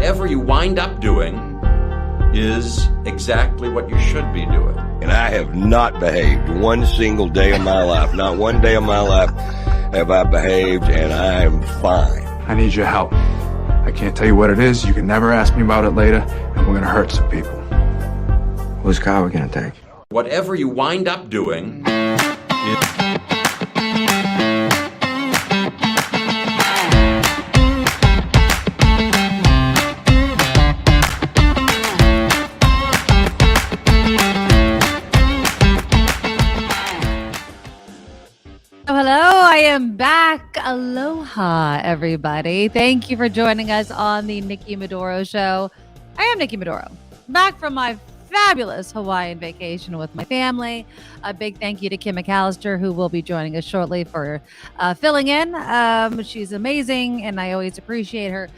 whatever you wind up doing is exactly what you should be doing. And I have not behaved one single day of my life. Not one day of my life have I behaved, and I am fine. I need your help. I can't tell you what it is. You can never ask me about it later, and we're gonna hurt some people. Whose car are we gonna take? Whatever you wind up doing Hello, I am back. Aloha, everybody. Thank you for joining us on the Nikki Medoro Show. I am Nikki Medoro, back from my fabulous Hawaiian vacation with my family. A big thank you to Kim McAllister, who will be joining us shortly for filling in. She's amazing, and I always appreciate her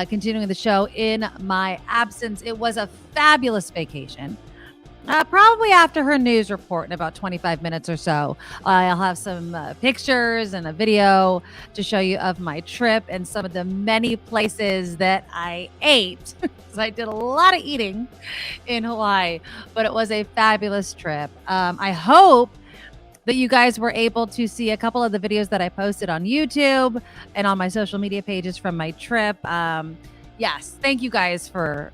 continuing the show in my absence. It was a fabulous vacation. Probably after her news report in about 25 minutes or so, I'll have some pictures and a video to show you of my trip and some of the many places that I ate. So I did a lot of eating in Hawaii, but it was a fabulous trip. I hope that you guys were able to see a couple of the videos that I posted on YouTube and on my social media pages from my trip. Yes, thank you guys for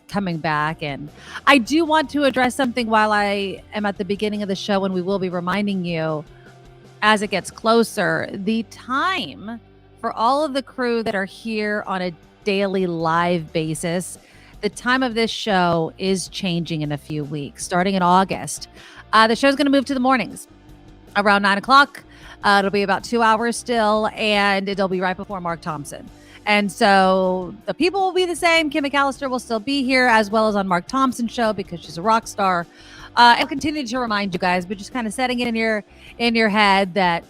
coming back. And I do want to address something while I am at the beginning of the show, and we will be reminding you as it gets closer, the time for all of the crew that are here on a daily live basis. The time of this show is changing in a few weeks, starting in August. The show's going to move to the mornings around 9 o'clock. It'll be about 2 hours still, and it'll be right before Mark Thompson. And so the people will be the same. Kim McAllister will still be here, as well as on Mark Thompson's show, because she's a rock star. I'll continue to remind you guys, but just kind of setting it in your head that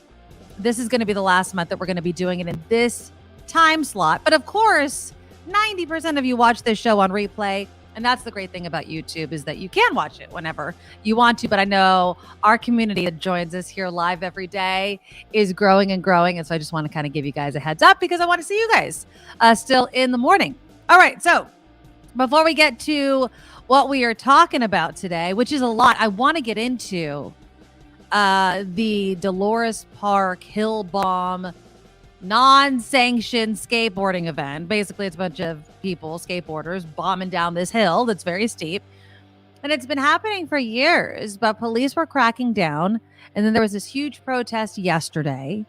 this is going to be the last month that we're going to be doing it in this time slot. But of course, 90% of you watch this show on replay. And that's the great thing about YouTube, is that you can watch it whenever you want to. But I know our community that joins us here live every day is growing and growing. And so I just want to kind of give you guys a heads up, because I want to see you guys still in the morning. All right. So before we get to what we are talking about today, which is a lot, I want to get into the Dolores Park Hill Bomb non-sanctioned skateboarding event. Basically, it's a bunch of people, skateboarders, bombing down this hill that's very steep. And it's been happening for years, but police were cracking down. And then there was this huge protest yesterday.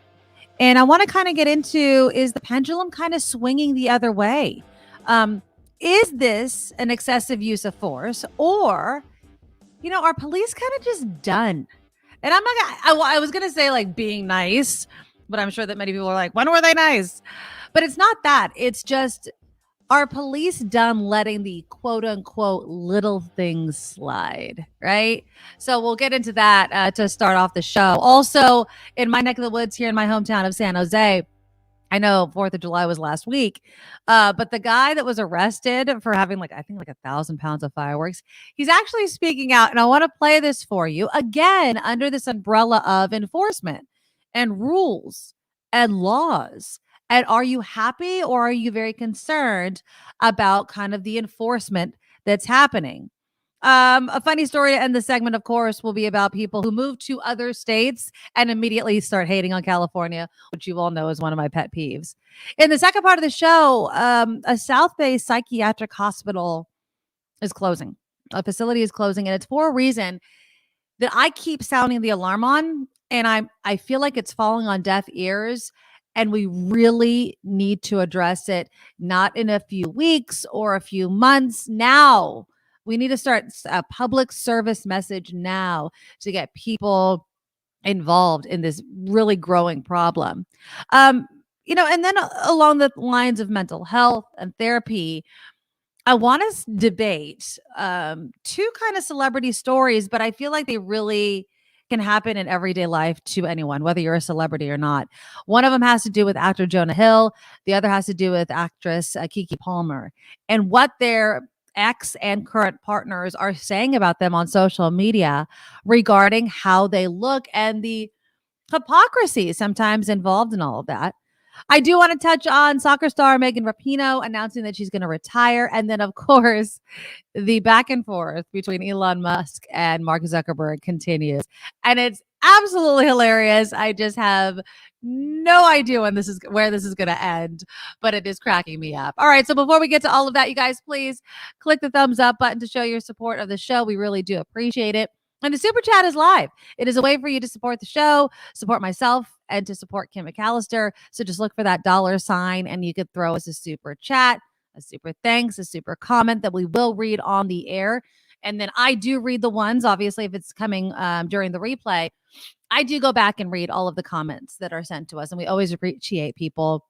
And I want to kind of get into, is the pendulum kind of swinging the other way? Is this an excessive use of force? Or, are police kind of just done? And I'm not, I was going to say like being nice, but I'm sure that many people are like, when were they nice? But it's not that. It's just, are police done letting the quote unquote little things slide, right? So we'll get into that to start off the show. Also, in my neck of the woods here in my hometown of San Jose, I know 4th of July was last week, but the guy that was arrested for having I think 1,000 pounds of fireworks, he's actually speaking out. And I want to play this for you again under this umbrella of enforcement and rules and laws. And are you happy, or are you very concerned about kind of the enforcement that's happening? A funny story to end the segment, of course, will be about people who move to other states and immediately start hating on California, which you all know is one of my pet peeves. In the second part of the show, a South Bay psychiatric hospital is closing. A facility is closing, and it's for a reason that I keep sounding the alarm on. And I feel like it's falling on deaf ears, and we really need to address it, not in a few weeks or a few months. Now, we need to start a public service message now to get people involved in this really growing problem. And then along the lines of mental health and therapy, I want to debate two kind of celebrity stories, but I feel like they really can happen in everyday life to anyone, whether you're a celebrity or not. One of them has to do with actor Jonah Hill. The other has to do with actress KeKe Palmer, and what their ex and current partners are saying about them on social media regarding how they look and the hypocrisy sometimes involved in all of that. I do want to touch on soccer star Megan Rapinoe announcing that she's going to retire. And then, of course, the back and forth between Elon Musk and Mark Zuckerberg continues. And it's absolutely hilarious. I just have no idea where this is going to end, but it is cracking me up. All right. So before we get to all of that, you guys, please click the thumbs up button to show your support of the show. We really do appreciate it. And the super chat is live. It is a way for you to support the show, support myself, and to support Kim McAllister. So just look for that $sign and you could throw us a super chat, a super thanks, a super comment that we will read on the air. And then I do read the ones, obviously, if it's coming during the replay. I do go back and read all of the comments that are sent to us. And we always appreciate people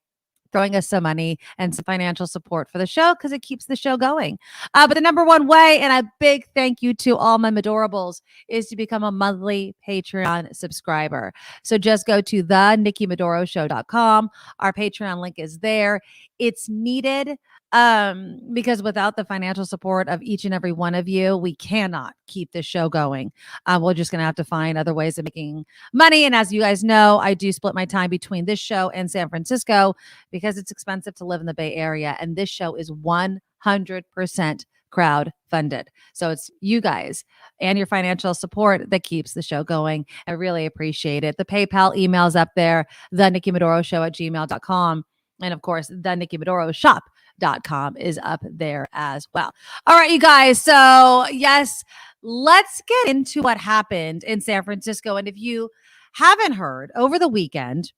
throwing us some money and some financial support for the show because it keeps the show going. But the number one way, and a big thank you to all my Medorables, is to become a monthly Patreon subscriber. So just go to theNikkiMedoroShow.com. Our Patreon link is there. It's needed because without the financial support of each and every one of you, we cannot keep this show going. We're just going to have to find other ways of making money. And as you guys know, I do split my time between this show and San Francisco because it's expensive to live in the Bay Area. And this show is 100% crowd funded. So it's you guys and your financial support that keeps the show going. I really appreciate it. The PayPal email's up there, theNikkiMedoroShow@gmail.com. And of course, the Nikki Medoro Shop.com is up there as well. All right, you guys. So yes, let's get into what happened in San Francisco. And if you haven't heard, over the weekend,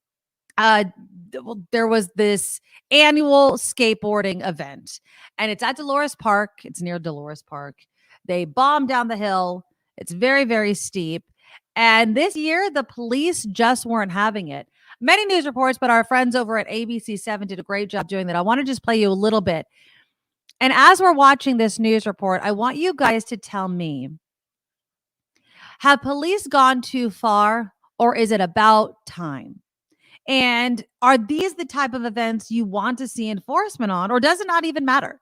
there was this annual skateboarding event, and it's at Dolores Park. It's near Dolores Park. They bombed down the hill. It's very, very steep. And this year, the police just weren't having it. Many news reports, but our friends over at ABC7 did a great job doing that. I want to just play you a little bit. And as we're watching this news report, I want you guys to tell me, have police gone too far, or is it about time? And are these the type of events you want to see enforcement on, or does it not even matter?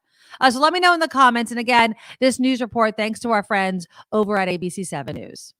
So let me know in the comments. And again, this news report, thanks to our friends over at ABC7 News.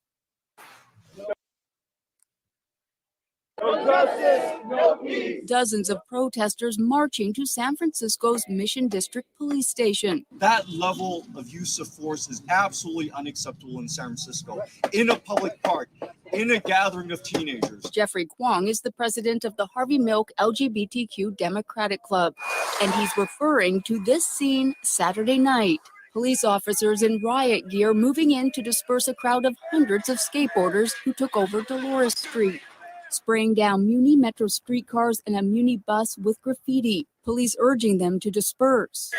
No justice, no peace. Dozens of protesters marching to San Francisco's Mission District Police Station. That level of use of force is absolutely unacceptable in San Francisco, in a public park, in a gathering of teenagers. Jeffrey Kwong is the president of the Harvey Milk LGBTQ Democratic Club, and he's referring to this scene Saturday night. Police officers in riot gear moving in to disperse a crowd of hundreds of skateboarders who took over Dolores Street, spraying down Muni Metro streetcars and a Muni bus with graffiti, police urging them to disperse.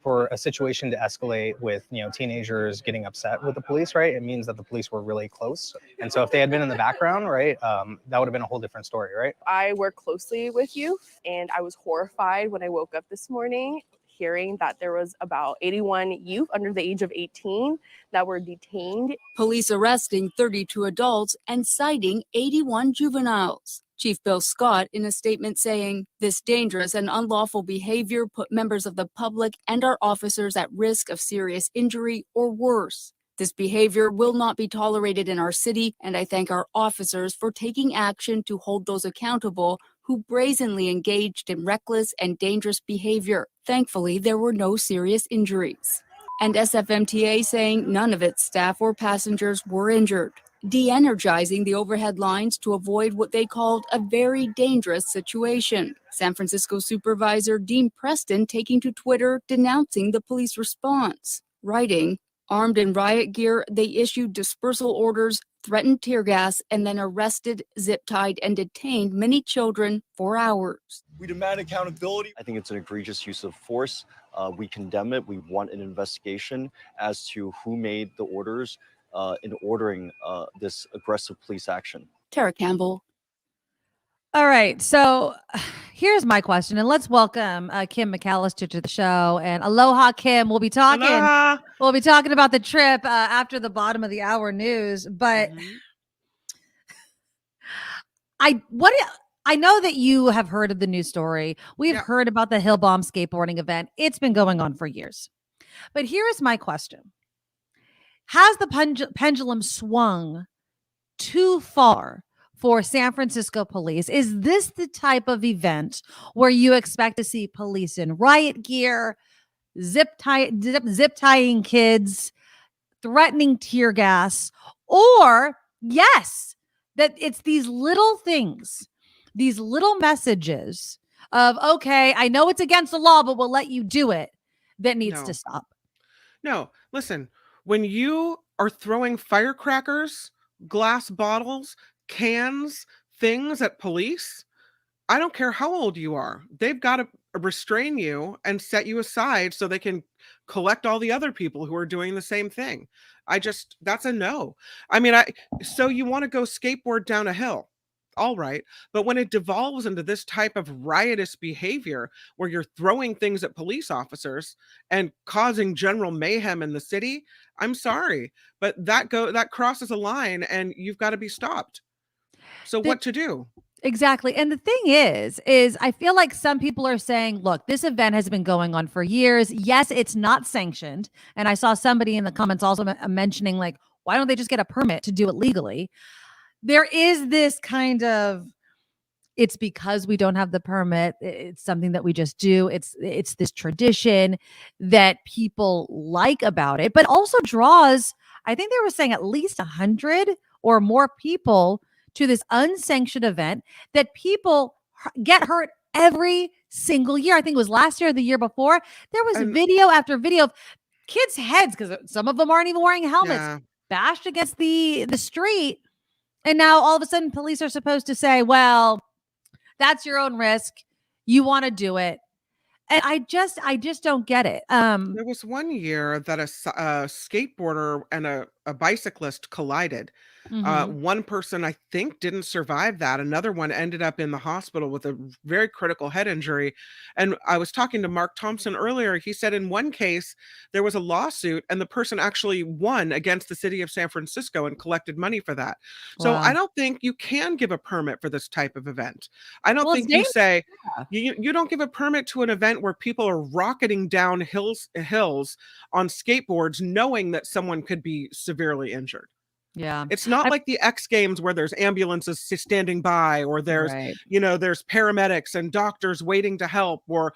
For a situation to escalate with, teenagers getting upset with the police, right, it means that the police were really close. And so if they had been in the background, right, that would have been a whole different story, right? I work closely with youth, and I was horrified when I woke up this morning hearing that there was about 81 youth under the age of 18 that were detained. Police arresting 32 adults and citing 81 juveniles. Chief Bill Scott in a statement saying, "This dangerous and unlawful behavior put members of the public and our officers at risk of serious injury or worse. This behavior will not be tolerated in our city, and I thank our officers for taking action to hold those accountable who brazenly engaged in reckless and dangerous behavior. Thankfully, there were no serious injuries." And SFMTA saying none of its staff or passengers were injured, de-energizing the overhead lines to avoid what they called a very dangerous situation. San Francisco Supervisor Dean Preston taking to Twitter denouncing the police response, writing, "Armed in riot gear, they issued dispersal orders, threatened tear gas, and then arrested, zip-tied, and detained many children for hours." We demand accountability. I think it's an egregious use of force. We condemn it. We want an investigation as to who made the orders in ordering this aggressive police action. Tara Campbell. All right. So here's my question, and let's welcome Kim McAllister to the show. And aloha, Kim. We'll be talking. Aloha. We'll be talking about the trip after the bottom of the hour news. But I know that you have heard of the news story. We've heard about the Hill Bomb skateboarding event. It's been going on for years. But here is my question. Has the pendulum swung too far for San Francisco police. Is this the type of event where you expect to see police in riot gear, zip tying kids, threatening tear gas, or yes, that it's these little things, these little messages of, okay, I know it's against the law, but we'll let you do it, that needs to stop. No, listen, when you are throwing firecrackers, glass bottles, cans, things at police, I don't care how old you are. They've got to restrain you and set you aside so they can collect all the other people who are doing the same thing. That's a no. I mean, so you want to go skateboard down a hill. All right. But when it devolves into this type of riotous behavior where you're throwing things at police officers and causing general mayhem in the city, I'm sorry, but that crosses a line and you've got to be stopped. So what to do? Exactly. And the thing is I feel like some people are saying, look, this event has been going on for years. Yes, it's not sanctioned. And I saw somebody in the comments also mentioning, like, why don't they just get a permit to do it legally? There is this kind of, it's because we don't have the permit. It's something that we just do. It's this tradition that people like about it, but also draws, I think they were saying at least 100 or more people to this unsanctioned event that people get hurt every single year. I think it was last year or the year before. There was video after video of kids' heads, because some of them aren't even wearing helmets, bashed against the street. And now all of a sudden police are supposed to say, well, that's your own risk. You want to do it. And I just don't get it. There was one year that a skateboarder and a bicyclist collided. One person, I think, didn't survive that. Another one ended up in the hospital with a very critical head injury. And I was talking to Mark Thompson earlier. He said in one case, there was a lawsuit and the person actually won against the city of San Francisco and collected money for that. So I don't think you can give a permit for this type of event. I don't think you say, you don't give a permit to an event where people are rocketing down hills on skateboards knowing that someone could be severely injured. Yeah. It's not like the X Games where there's ambulances standing by, or there's, there's paramedics and doctors waiting to help, or,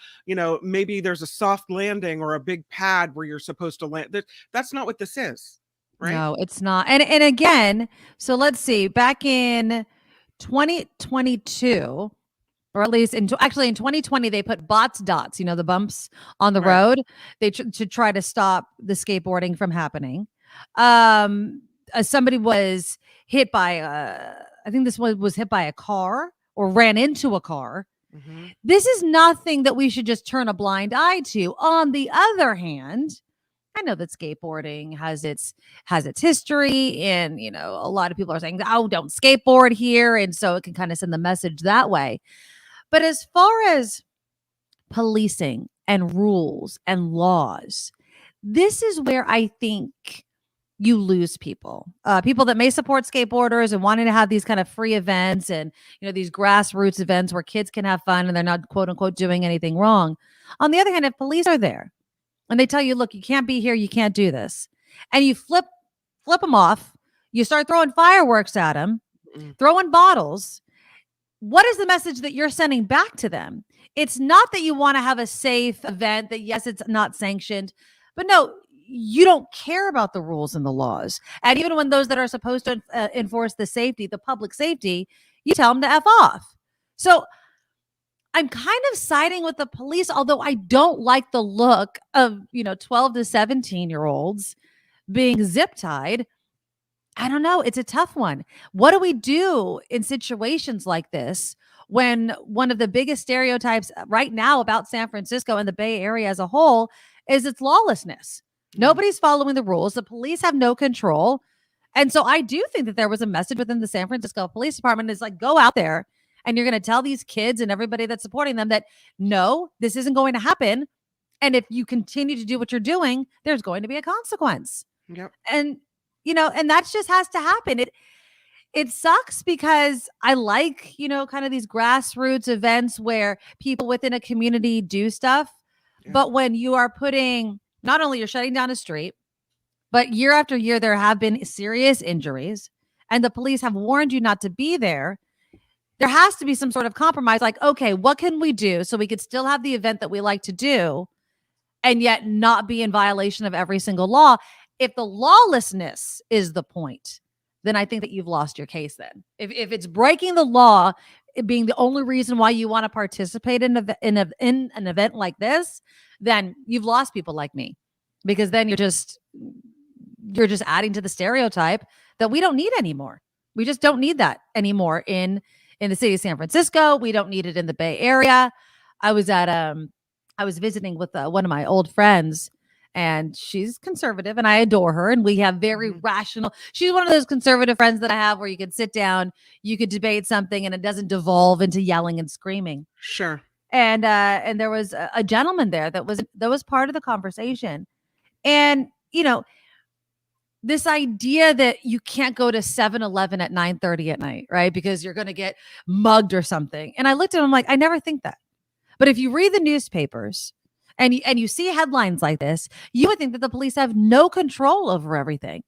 maybe there's a soft landing or a big pad where you're supposed to land. That's not what this is, right? No, it's not. And again, so let's see, back in 2022, or at least in 2020, they put dots, the bumps on the road, to try to stop the skateboarding from happening. Somebody was hit by I think this one was hit by a car or ran into a car. This is nothing that we should just turn a blind eye to. On the other hand, I know that skateboarding has its history, and a lot of people are saying, oh, don't skateboard here, and so it can kind of send the message that way. But as far as policing and rules and laws, this is where I think you lose people that may support skateboarders and wanting to have these kind of free events and, these grassroots events where kids can have fun and they're not, quote unquote, doing anything wrong. On the other hand, if police are there and they tell you, look, you can't be here, you can't do this, and you flip them off, you start throwing fireworks at them, throwing bottles, what is the message that you're sending back to them? It's not that you want to have a safe event, that yes, it's not sanctioned, but no, you don't care about the rules and the laws. And even when those that are supposed to enforce the public safety, you tell them to F off. So I'm kind of siding with the police, although I don't like the look of, 12 to 17-year-olds being zip tied. I don't know. It's a tough one. What do we do in situations like this when one of the biggest stereotypes right now about San Francisco and the Bay Area as a whole is its lawlessness? Nobody's following the rules. The police have no control. And so I do think that there was a message within the San Francisco Police Department is like, go out there and you're going to tell these kids and everybody that's supporting them that, no, this isn't going to happen. And if you continue to do what you're doing, there's going to be a consequence. Yep. And, and that just has to happen. It sucks because I like, kind of these grassroots events where people within a community do stuff. Yeah. But when you are putting, not only you're shutting down a street, but year after year, there have been serious injuries and the police have warned you not to be there, there has to be some sort of compromise. Like, okay, what can we do so we could still have the event that we like to do and yet not be in violation of every single law? If the lawlessness is the point, then I think that you've lost your case then. If it's breaking the law, it being the only reason why you want to participate in an event like this, then you've lost people like me, because then you're just adding to the stereotype that we don't need anymore. We just don't need that anymore in the city of San Francisco. We don't need it in the Bay Area. I was visiting with one of my old friends, and she's conservative and I adore her. And we have very rational. She's one of those conservative friends that I have where you could sit down, you could debate something and it doesn't devolve into yelling and screaming. Sure. And there was a gentleman there that was part of the conversation. And, you know, this idea that you can't go to 7-Eleven at 9:30 at night, right? Because you're going to get mugged or something. And I looked at him like, I never think that. But if you read the newspapers and you see headlines like this, you would think that the police have no control over everything.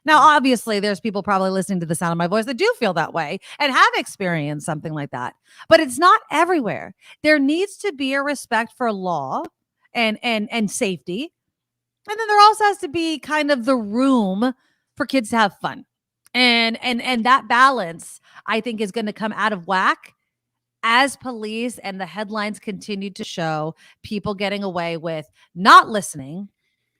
Now, obviously, there's people probably listening to the sound of my voice that do feel that way and have experienced something like that. But it's not everywhere. There needs to be a respect for law and safety. And then there also has to be kind of the room for kids to have fun. And that balance, I think, is going to come out of whack as police and the headlines continue to show people getting away with not listening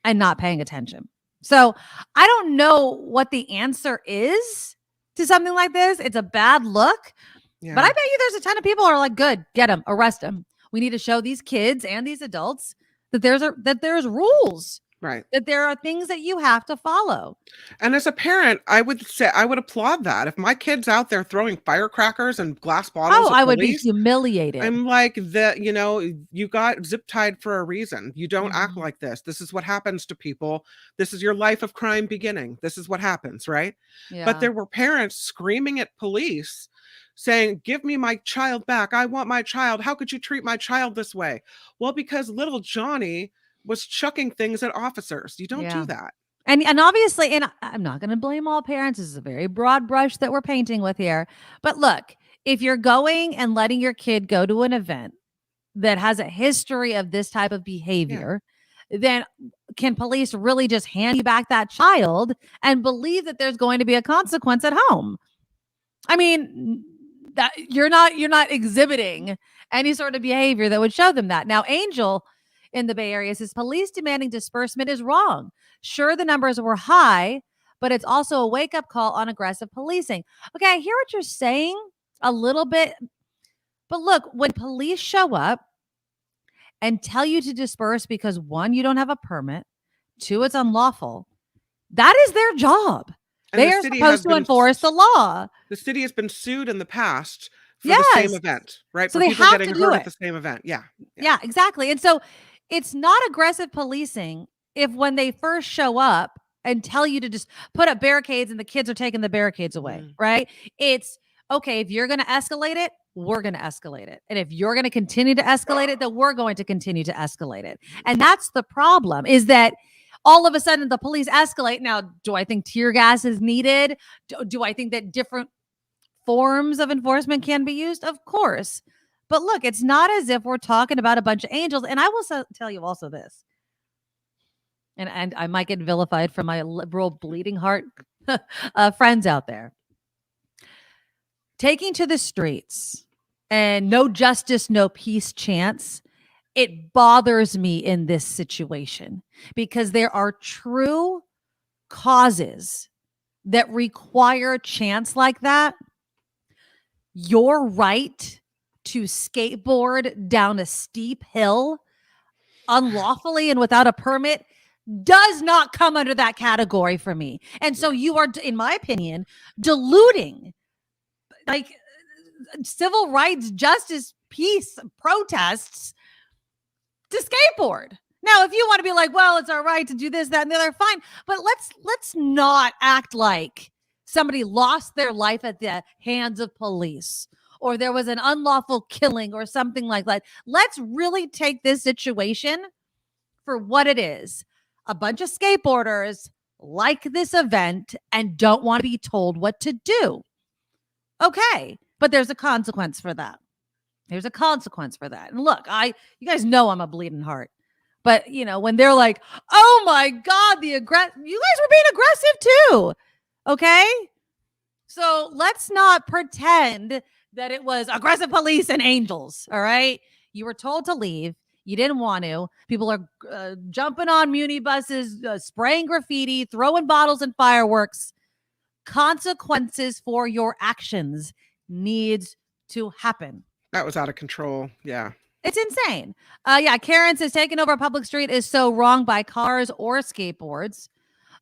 and not paying attention. So I don't know what the answer is to something like this. It's a bad look, but I bet you there's a ton of people who are like, good, get them, arrest them. We need to show these kids and these adults that there's rules. Right. That there are things that you have to follow. And as a parent, I would applaud that. If my kid's out there throwing firecrackers and glass bottles, I would be humiliated. I'm like, you got zip tied for a reason. You don't act like this. This is what happens to people. This is your life of crime beginning. This is what happens, right? Yeah. But there were parents screaming at police saying, give me my child back. I want my child. How could you treat my child this way? Well, because little Johnny was chucking things at officers. You don't do that. And obviously, and I'm not going to blame all parents. This is a very broad brush that we're painting with here. But look, if you're going and letting your kid go to an event that has a history of this type of behavior, then can police really just hand you back that child and believe that there's going to be a consequence at home? I mean, that you're not exhibiting any sort of behavior that would show them that. Now, Angel in the Bay Area says police demanding disbursement is wrong. Sure, the numbers were high, but it's also a wake-up call on aggressive policing. Okay, I hear what you're saying a little bit, but look, when police show up and tell you to disperse because 1, you don't have a permit, 2, it's unlawful, that is their job. And they are supposed to enforce the law. The city has been sued in the past for the same event, right? So for they people have getting to do hurt it at the same event. Yeah, exactly. And so it's not aggressive policing if when they first show up and tell you to just put up barricades and the kids are taking the barricades away, right? It's okay, if you're going to escalate it, we're going to escalate it. And if you're going to continue to escalate it, then we're going to continue to escalate it. And that's the problem, is that all of a sudden the police escalate. Now, do I think tear gas is needed? Do I think that different forms of enforcement can be used? Of course. But look, it's not as if we're talking about a bunch of angels. And I will tell you also this, and I might get vilified from my liberal bleeding heart friends out there. Taking to the streets and no justice, no peace chants, it bothers me in this situation because there are true causes that require chants like that. Your right to skateboard down a steep hill unlawfully and without a permit does not come under that category for me. And so you are, in my opinion, diluting like civil rights, justice, peace protests to skateboard. Now, if you want to be like, well, it's our right to do this, that, and the other, fine. But let's not act like somebody lost their life at the hands of police or there was an unlawful killing or something like that. Let's really take this situation for what it is. A bunch of skateboarders like this event and don't want to be told what to do. Okay, but there's a consequence for that. There's a consequence for that. And look, you guys know I'm a bleeding heart. But, when they're like, oh my God, you guys were being aggressive too. Okay? So let's not pretend that it was aggressive police and angels. All right? You were told to leave. You didn't want to. People are jumping on muni buses, spraying graffiti, throwing bottles and fireworks. Consequences for your actions needs to happen. That was out of control. Yeah. It's insane. Karen says taking over a public street is so wrong by cars or skateboards.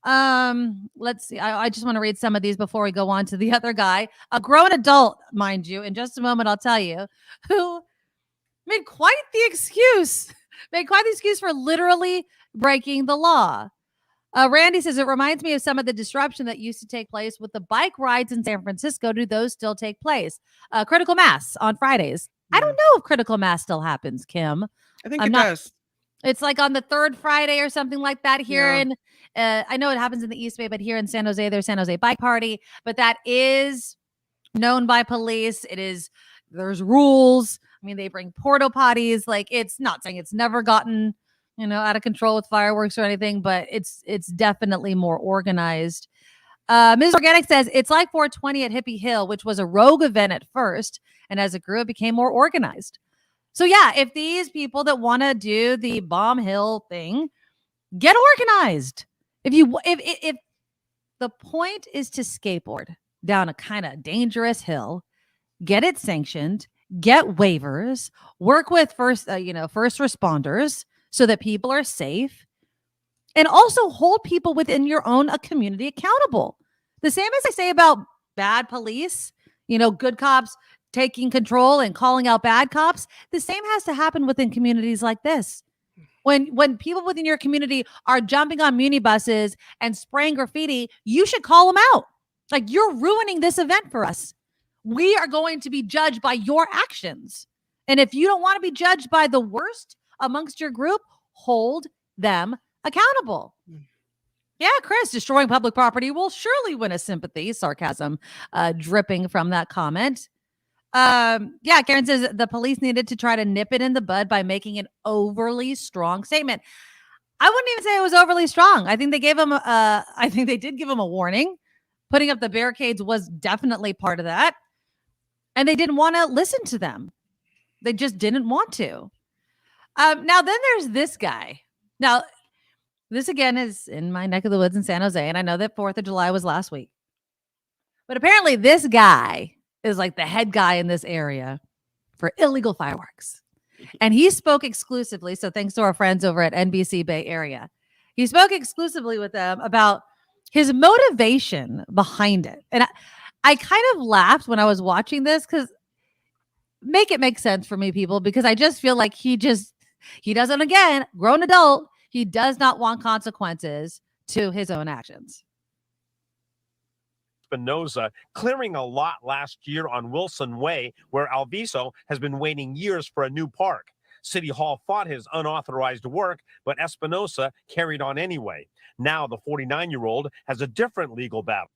Let's see. I just want to read some of these before we go on to the other guy. A grown adult, mind you. In just a moment, I'll tell you, who made quite the excuse for literally breaking the law. Randy says, it reminds me of some of the disruption that used to take place with the bike rides in San Francisco. Do those still take place? Critical Mass on Fridays. I don't know if Critical Mass still happens, Kim. I think it does. It's like on the third Friday or something like that here. And I know it happens in the East Bay, but here in San Jose, there's San Jose Bike Party. But that is known by police. There's rules. I mean, they bring porta potties. Like, it's not saying it's never gotten, out of control with fireworks or anything, but it's definitely more organized. Ms. Organic says it's like 420 at Hippie Hill, which was a rogue event at first. And as it grew, it became more organized. So yeah, if these people that want to do the Bomb Hill thing, get organized. If the point is to skateboard down a kind of dangerous hill, get it sanctioned, get waivers, work with first responders so that people are safe, and also hold people within your own community accountable. The same as I say about bad police, good cops taking control and calling out bad cops. The same has to happen within communities like this. When people within your community are jumping on muni buses and spraying graffiti, you should call them out. Like, you're ruining this event for us. We are going to be judged by your actions. And if you don't want to be judged by the worst amongst your group, hold them accountable. Yeah, Chris, destroying public property will surely win a sympathy. Sarcasm dripping from that comment. Karen says the police needed to try to nip it in the bud by making an overly strong statement. I wouldn't even say it was overly strong. I think they did give him a warning. Putting up the barricades was definitely part of that. And they didn't want to listen to them. They just didn't want to. Now then there's this guy. Now, this again is in my neck of the woods in San Jose. And I know that 4th of July was last week. But apparently this guy is like the head guy in this area for illegal fireworks. And he spoke exclusively. So thanks to our friends over at NBC Bay Area. He spoke exclusively with them about his motivation behind it. And I kind of laughed when I was watching this because make it make sense for me, people, because I just feel like he doesn't, again, grown adult, he does not want consequences to his own actions. Espinosa clearing a lot last year on Wilson Way, where Alviso has been waiting years for a new park. City Hall fought his unauthorized work, but Espinosa carried on anyway. Now the 49-year-old has a different legal battle.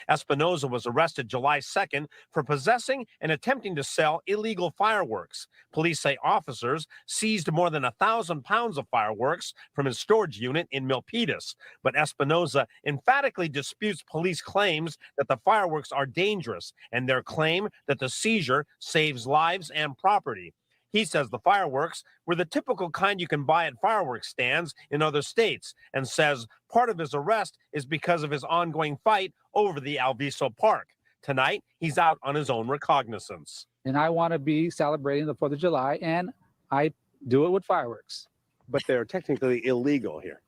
Espinosa was arrested July 2nd for possessing and attempting to sell illegal fireworks. Police say officers seized more than 1,000 pounds of fireworks from his storage unit in Milpitas. But Espinosa emphatically disputes police claims that the fireworks are dangerous and their claim that the seizure saves lives and property. He says the fireworks were the typical kind you can buy at fireworks stands in other states, and says part of his arrest is because of his ongoing fight over the Alviso Park. Tonight, he's out on his own recognizance. And I want to be celebrating the 4th of July, and I do it with fireworks. But they're technically illegal here.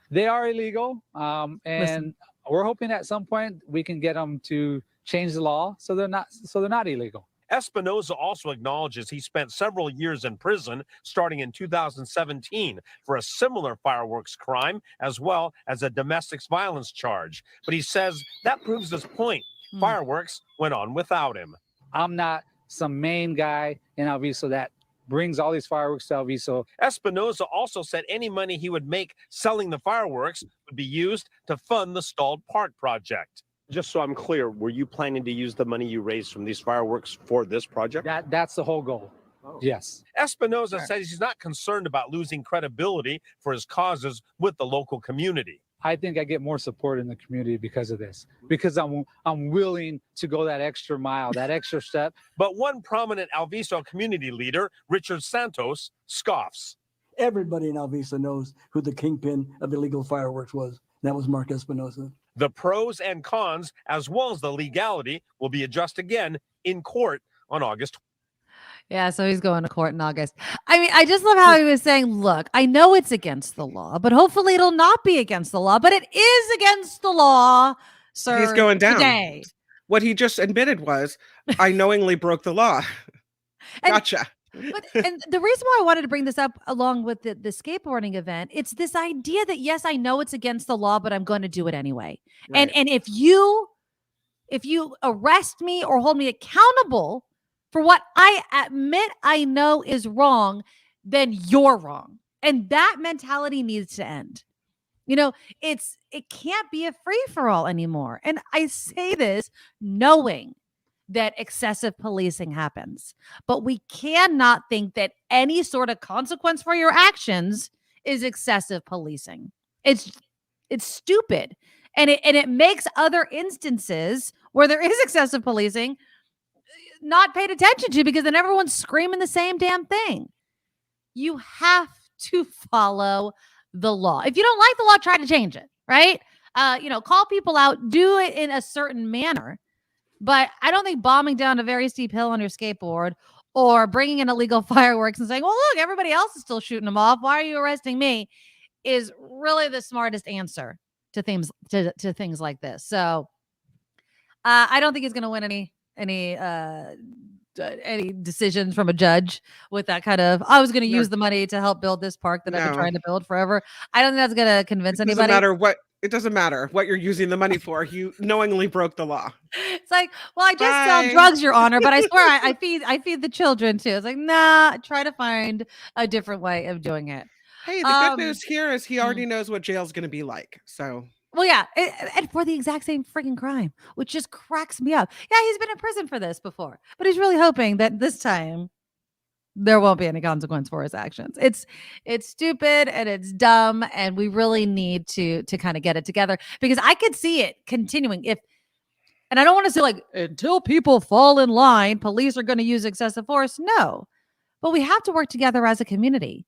They are illegal, and we're hoping at some point we can get them to change the law so they're not illegal. Espinosa also acknowledges he spent several years in prison starting in 2017 for a similar fireworks crime, as well as a domestic violence charge. But he says that proves his point. Fireworks went on without him. I'm not some main guy in Alviso that brings all these fireworks to Alviso. Espinosa also said any money he would make selling the fireworks would be used to fund the stalled park project. Just so I'm clear, were you planning to use the money you raised from these fireworks for this project? That's the whole goal. Yes. Espinosa says he's not concerned about losing credibility for his causes with the local community. I think I get more support in the community because of this, because I'm willing to go that extra mile, that extra step. But one prominent Alviso community leader, Richard Santos, scoffs. Everybody in Alviso knows who the kingpin of illegal fireworks was. That was Mark Espinosa. The pros and cons, as well as the legality, will be addressed again in court on August. Yeah, so he's going to court in August. I mean, I just love how he was saying, look, I know it's against the law, but hopefully it'll not be against the law. But it is against the law, sir. He's going down. Today. What he just admitted was, I knowingly broke the law. Gotcha. And the reason why I wanted to bring this up along with the skateboarding event, it's this idea that, yes, I know it's against the law, but I'm going to do it anyway. Right. And if you arrest me or hold me accountable for what I admit I know is wrong, then you're wrong. And that mentality needs to end. You know, it can't be a free-for-all anymore. And I say this knowing that excessive policing happens. But we cannot think that any sort of consequence for your actions is excessive policing. It's stupid. And it makes other instances where there is excessive policing not paid attention to, because then everyone's screaming the same damn thing. You have to follow the law. If you don't like the law, try to change it, right? Call people out, do it in a certain manner. But I don't think bombing down a very steep hill on your skateboard or bringing in illegal fireworks and saying, well, look, everybody else is still shooting them off, why are you arresting me, is really the smartest answer to things like this. So I don't think he's going to win any decisions from a judge with that kind of, I was going to use the money to help build this park that I've been trying to build forever. I don't think that's going to convince anybody. It doesn't matter what you're using the money for. You knowingly broke the law. It's like, well, I just sell drugs, Your Honor, but I swear I feed the children too. It's like, nah, try to find a different way of doing it. Hey, the good news here is he already knows what jail's going to be like. So, well, yeah, and for the exact same freaking crime, which just cracks me up. Yeah, he's been in prison for this before, but he's really hoping that this time there won't be any consequence for his actions. It's stupid and it's dumb, and we really need to kind of get it together, because I could see it continuing and I don't want to say like until people fall in line, police are going to use excessive force. No, but we have to work together as a community.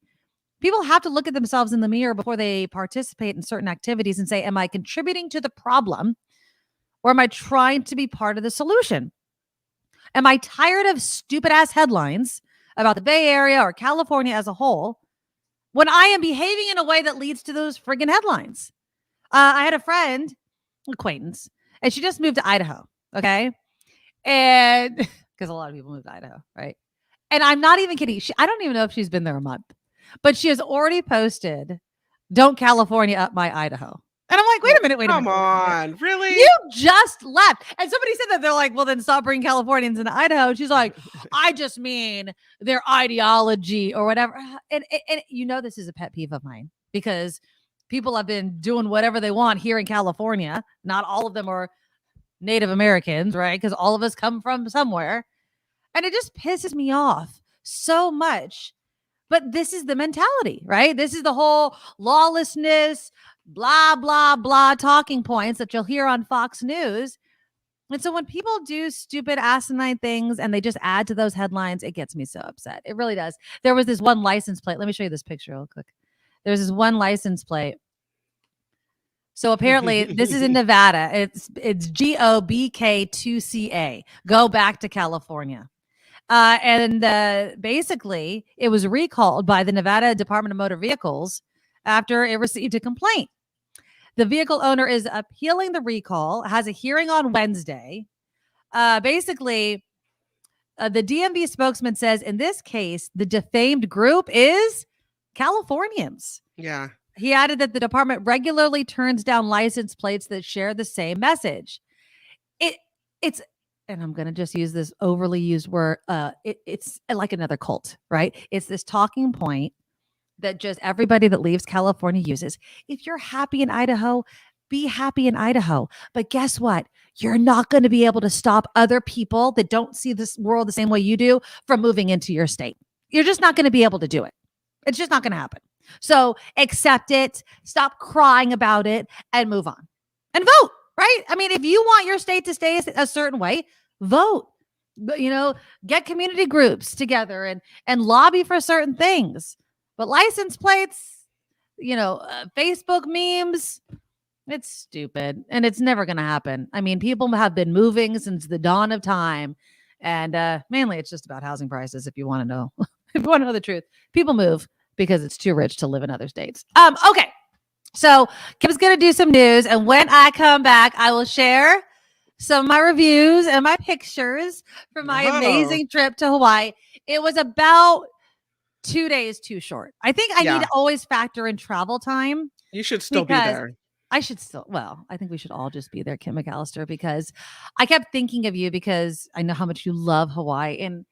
People have to look at themselves in the mirror before they participate in certain activities and say, am I contributing to the problem, or am I trying to be part of the solution? Am I tired of stupid ass headlines about the Bay Area or California as a whole when I am behaving in a way that leads to those friggin' headlines? I had a friend, acquaintance, and she just moved to Idaho. Okay. And because a lot of people move to Idaho, right? And I'm not even kidding. I don't even know if she's been there a month, but she has already posted, "Don't California up my Idaho." And I'm like, wait a minute. Come on, really? You just left. And somebody said that. They're like, well, then stop bringing Californians into Idaho. And she's like, I just mean their ideology or whatever. And this is a pet peeve of mine, because people have been doing whatever they want here in California. Not all of them are Native Americans, right? Because all of us come from somewhere. And it just pisses me off so much. But this is the mentality, right? This is the whole lawlessness, blah, blah, blah talking points that you'll hear on Fox News. And so when people do stupid asinine things and they just add to those headlines, it gets me so upset. It really does. There was this one license plate. Let me show you this picture real quick. There's this one license plate. So apparently this is in Nevada. It's GOBK2CA. Go back to California. Basically, it was recalled by the Nevada Department of Motor Vehicles after it received a complaint. The vehicle owner is appealing the recall, has a hearing on Wednesday. The DMV spokesman says in this case, the defamed group is Californians. Yeah. He added that the department regularly turns down license plates that share the same message. and I'm going to just use this overly used word, it's like another cult, right? It's this talking point that just everybody that leaves California uses. If you're happy in Idaho, be happy in Idaho. But guess what? You're not going to be able to stop other people that don't see this world the same way you do from moving into your state. You're just not going to be able to do it. It's just not going to happen. So accept it, stop crying about it, and move on. And vote, right? I mean, if you want your state to stay a certain way, vote. You know, get community groups together and lobby for certain things. But license plates, Facebook memes, it's stupid. And it's never going to happen. I mean, people have been moving since the dawn of time. And mainly it's just about housing prices, if you want to know. If you want to know the truth. People move because it's too rich to live in other states. Okay. So Kim's going to do some news. And when I come back, I will share some of my reviews and my pictures from my amazing trip to Hawaii. It was about 2 days too short. I think I need to always factor in travel time. You should still be there. I think we should all just be there, Kim McAllister, because I kept thinking of you because I know how much you love Hawaii. And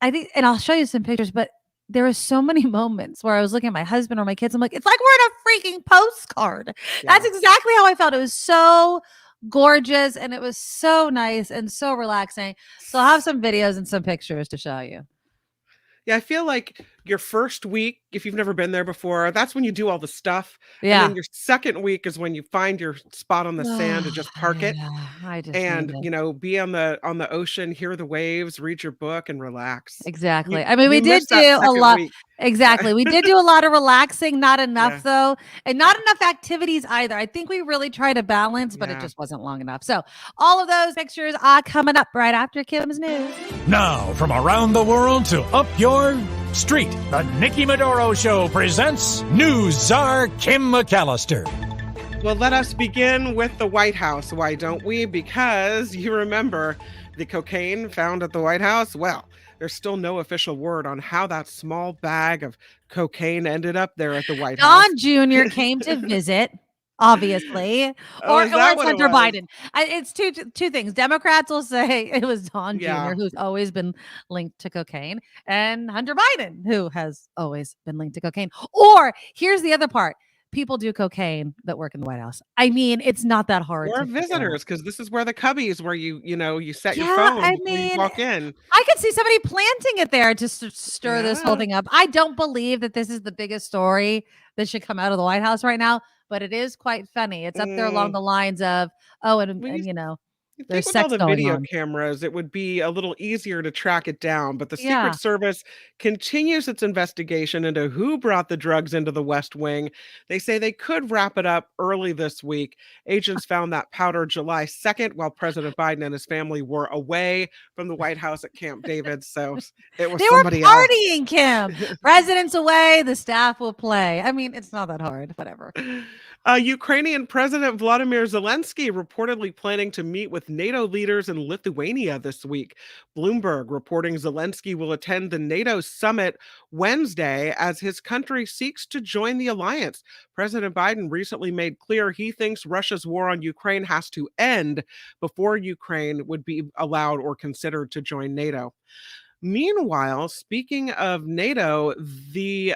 I think, and I'll show you some pictures, but there were so many moments where I was looking at my husband or my kids. I'm like, it's like we're in a freaking postcard. That's exactly how I felt. It was so gorgeous and it was so nice and so relaxing. So I'll have some videos and some pictures to show you. Yeah, I feel like your first week, if you've never been there before, that's when you do all the stuff. Yeah. And then your second week is when you find your spot on the sand and just park it. And, be on the ocean, hear the waves, read your book and relax. Exactly. We did do a lot. Exactly. We did do a lot of relaxing, not enough though. And not enough activities either. I think we really tried to balance, but it just wasn't long enough. So all of those pictures are coming up right after Kim's news. Now, from around the world to up your street, the Nikki Medoro Show presents News Czar Kim McAllister. Well, let us begin with the White House. Why don't we? Because you remember the cocaine found at the White House? Well, there's still no official word on how that small bag of cocaine ended up there at the White House. Don Jr. came to visit, obviously, or it's Hunter Biden. It's two things. Democrats will say it was Don Jr., who's always been linked to cocaine, and Hunter Biden, who has always been linked to cocaine. Or here's the other part. People do cocaine that work in the White House. I mean, it's not that hard. Or visitors, because this is where the cubbies where you set your phone when you walk in. I could see somebody planting it there to stir this whole thing up. I don't believe that this is the biggest story that should come out of the White House right now, but it is quite funny. It's up there along the lines of, there's with sex all the going video on. cameras, it would be a little easier to track it down. But the Secret Service continues its investigation into who brought the drugs into the West Wing. They say they could wrap it up early this week. Agents found that powder July 2nd while President Biden and his family were away from the White House at Camp David. So it was somebody else. They were partying, Kim. President's away, the staff will play. I mean, it's not that hard. Whatever. Ukrainian President Vladimir Zelensky reportedly planning to meet with NATO leaders in Lithuania this week. Bloomberg reporting Zelensky will attend the NATO summit Wednesday as his country seeks to join the alliance. President Biden recently made clear he thinks Russia's war on Ukraine has to end before Ukraine would be allowed or considered to join NATO. Meanwhile, speaking of NATO, the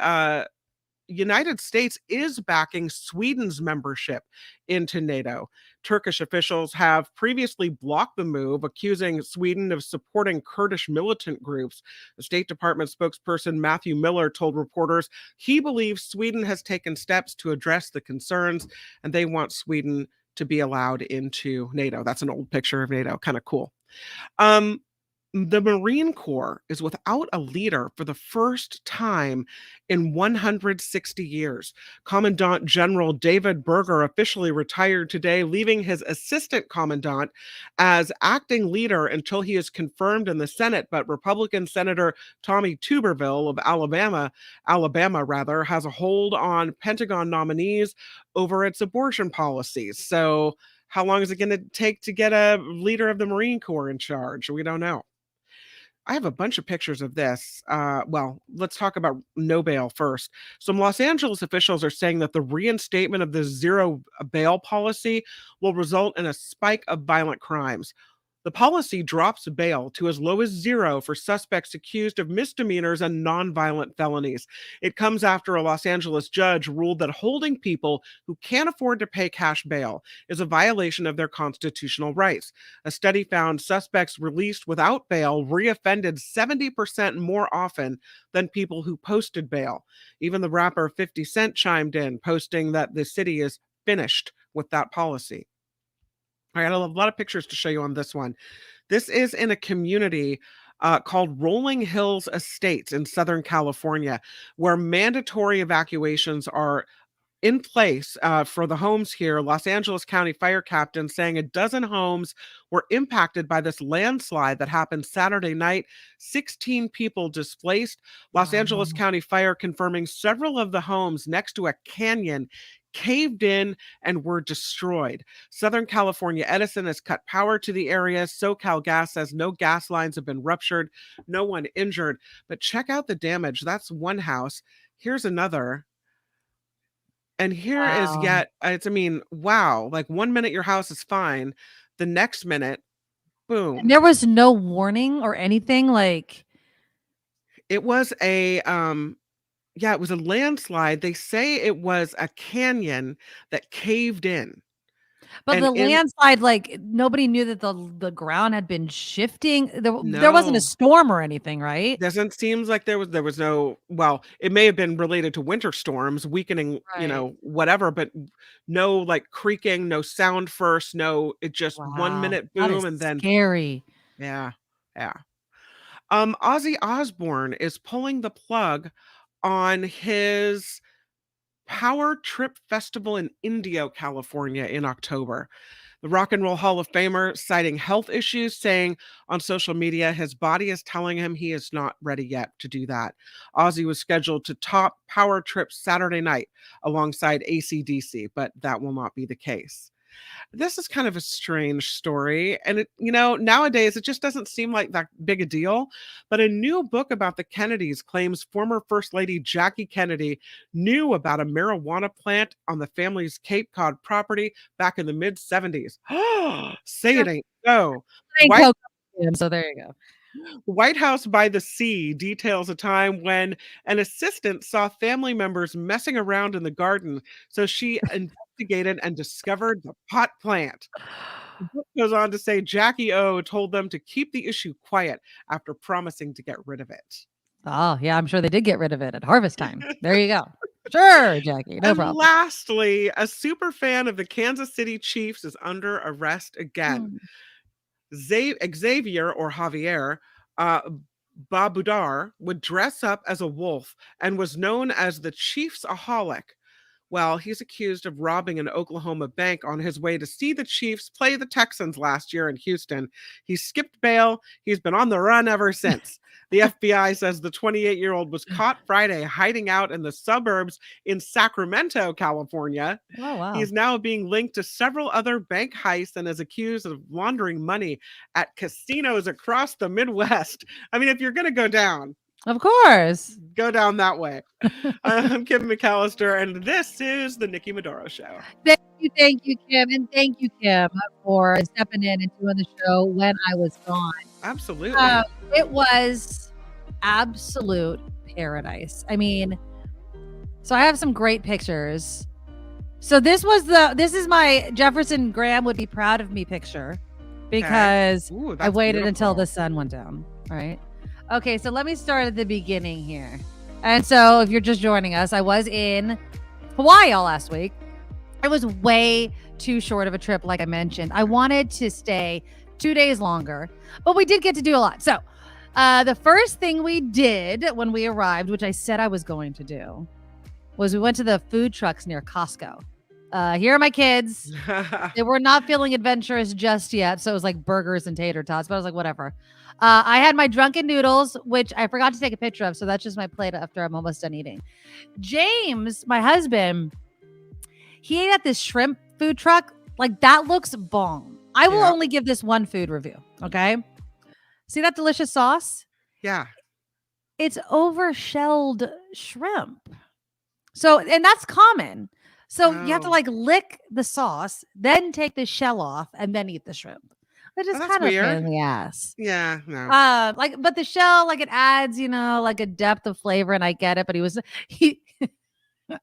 United States is backing Sweden's membership into NATO. Turkish officials have previously blocked the move, accusing Sweden of supporting Kurdish militant groups. The State Department spokesperson Matthew Miller told reporters he believes Sweden has taken steps to address the concerns, and they want Sweden to be allowed into NATO. That's an old picture of NATO. Kind of cool. The Marine Corps is without a leader for the first time in 160 years. Commandant General David Berger officially retired today, leaving his assistant commandant as acting leader until he is confirmed in the Senate. But Republican Senator Tommy Tuberville of Alabama has a hold on Pentagon nominees over its abortion policies. So how long is it going to take to get a leader of the Marine Corps in charge? We don't know. I have a bunch of pictures of this. Let's talk about no bail first. Some Los Angeles officials are saying that the reinstatement of the zero bail policy will result in a spike of violent crimes. The policy drops bail to as low as 0 for suspects accused of misdemeanors and nonviolent felonies. It comes after a Los Angeles judge ruled that holding people who can't afford to pay cash bail is a violation of their constitutional rights. A study found suspects released without bail reoffended 70% more often than people who posted bail. Even the rapper 50 Cent chimed in, posting that the city is finished with that policy. I got a lot of pictures to show you on this one. This is in a community called Rolling Hills Estates in Southern California, where mandatory evacuations are in place for the homes here. Los Angeles County fire captain saying a dozen homes were impacted by this landslide that happened Saturday night. 16 people displaced. Los Angeles County Fire confirming several of the homes next to a canyon caved in and were destroyed. Southern California Edison has cut power to the area. SoCal Gas says no gas lines have been ruptured, no one injured. But check out the damage. That's one house. Here's another. And here is yet, wow. Like 1 minute your house is fine. The next minute, boom. And there was no warning or anything like. It was it was a landslide. They say it was a canyon that caved in. But And the landslide, like nobody knew that the ground had been shifting. There wasn't No. a storm or anything, right? Doesn't seem like there was no, well, it may have been related to winter storms, weakening, Right. whatever, but no like creaking, no sound first, no, it just 1 Wow, minute that boom is and then scary. yeah. Ozzy Osbourne is pulling the plug on his Power Trip Festival in Indio, California in October. The Rock and Roll Hall of Famer citing health issues, saying on social media his body is telling him he is not ready yet to do that. Ozzy was scheduled to top Power Trip Saturday night alongside AC/DC, but that will not be the case. This is kind of a strange story. And it, nowadays it just doesn't seem like that big a deal. But a new book about the Kennedys claims former First Lady Jackie Kennedy knew about a marijuana plant on the family's Cape Cod property back in the mid-70s. Say it ain't so. White- So there you go. White House by the Sea details a time when an assistant saw family members messing around in the garden, so she investigated and discovered the pot plant. The book goes on to say Jackie O told them to keep the issue quiet after promising to get rid of it. Oh, yeah, I'm sure they did get rid of it at harvest time. There you go. Sure, Jackie, no And problem. lastly, a super fan of the Kansas City Chiefs is under arrest again. Xavier or Javier Babudar would dress up as a wolf and was known as the Chiefs-aholic. Well, he's accused of robbing an Oklahoma bank on his way to see the Chiefs play the Texans last year in Houston. He skipped bail. He's been on the run ever since. The FBI says the 28-year-old was caught Friday hiding out in the suburbs in Sacramento, California. Oh, wow. He's now being linked to several other bank heists and is accused of laundering money at casinos across the Midwest. I mean, if you're going to go down, of course, go down that way. I'm Kim McAllister, and this is the Nikki Medoro Show. Thank you, Kim, and thank you, Kim, for stepping in and doing the show when I was gone. Absolutely. It was absolute paradise. I mean, so I have some great pictures. So this is my Jefferson Graham would be proud of me picture because I waited until the sun went down. All right. Okay, so let me start at the beginning here. And so if you're just joining us, I was in Hawaii all last week. It was way too short of a trip, like I mentioned. I wanted to stay 2 days longer, but we did get to do a lot. So the first thing we did when we arrived, which I said I was going to do, was we went to the food trucks near Costco. Here are my kids. They were not feeling adventurous just yet. So it was like burgers and tater tots, but I was like, whatever. I had my drunken noodles, which I forgot to take a picture of. So that's just my plate after I'm almost done eating. James, my husband, he ate at this shrimp food truck. Like that looks bomb. I will only give this one food review. Okay. See that delicious sauce? Yeah. It's over-shelled shrimp. So, and that's common. So you have to like lick the sauce, then take the shell off and then eat the shrimp. which is Oh, that's kind of a pain weird. in the ass. Yeah, no. But the shell, like it adds, like a depth of flavor, and I get it. But he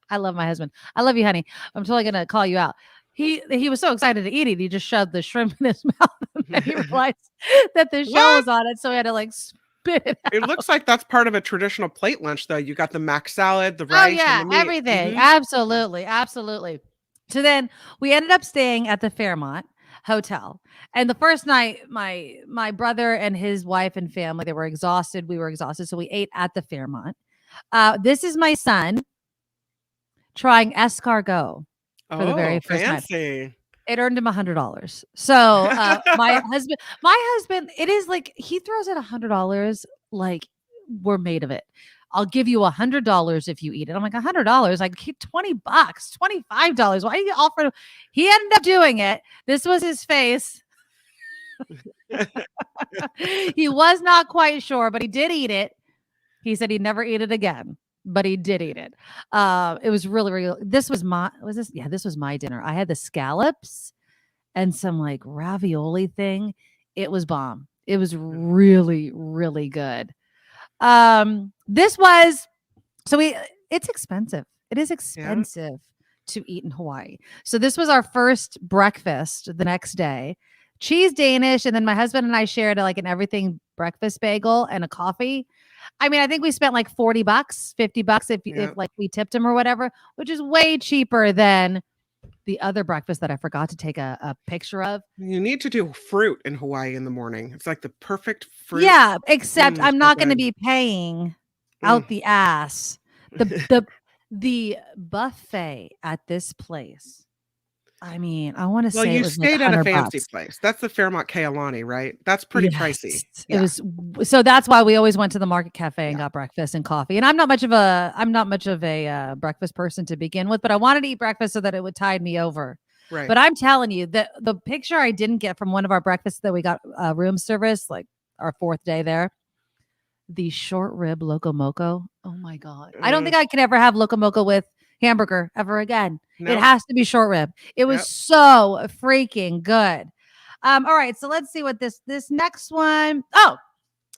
I love my husband. I love you, honey. I'm totally gonna call you out. He was so excited to eat it, he just shoved the shrimp in his mouth, and then he realized that the shell was on it, so he had to like spit it out. It looks like that's part of a traditional plate lunch, though. You got the mac salad, the Oh rice, yeah, and the meat. everything. Mhm. Absolutely. So then we ended up staying at the Fairmont Hotel. And the first night, my brother and his wife and family, they were exhausted. We were exhausted. So we ate at the Fairmont. This is my son trying escargot for the very first time. Fancy. It earned him $100. So my husband, it is like he throws out $100 like we're made of it. I'll give you $100 if you eat it. I'm like, $100? Like $20, $25. Why do you offer? He ended up doing it. This was his face. He was not quite sure, but he did eat it. He said he'd never eat it again, but he did eat it. It was really. This was my dinner. I had the scallops and some like ravioli thing. It was bomb. It was really, really good. It's expensive. It is expensive to eat in Hawaii. So this was our first breakfast the next day. Cheese Danish, and then my husband and I shared like an everything breakfast bagel and a coffee. I mean, I think we spent like $40, $50 if like we tipped him or whatever, which is way cheaper than the other breakfast that I forgot to take a picture of. You need to do fruit in Hawaii in the morning. It's like the perfect fruit. Yeah, except I'm not going to good. be paying out the ass. The buffet at this place. I mean, I want to say you it was stayed like at a $100. Fancy place. That's the Fairmont Kealani, right? That's pretty pricey. It was, so that's why we always went to the Market Cafe and got breakfast and coffee. And I'm not much of a breakfast person to begin with, but I wanted to eat breakfast so that it would tide me over. Right. But I'm telling you that the picture I didn't get from one of our breakfasts that we got room service, like our fourth day there, the short rib Loco Moco. Oh my God. I don't think I can ever have Loco Moco with hamburger ever again. No. It has to be short rib. It was so freaking good. All right, so let's see what this next one. Oh,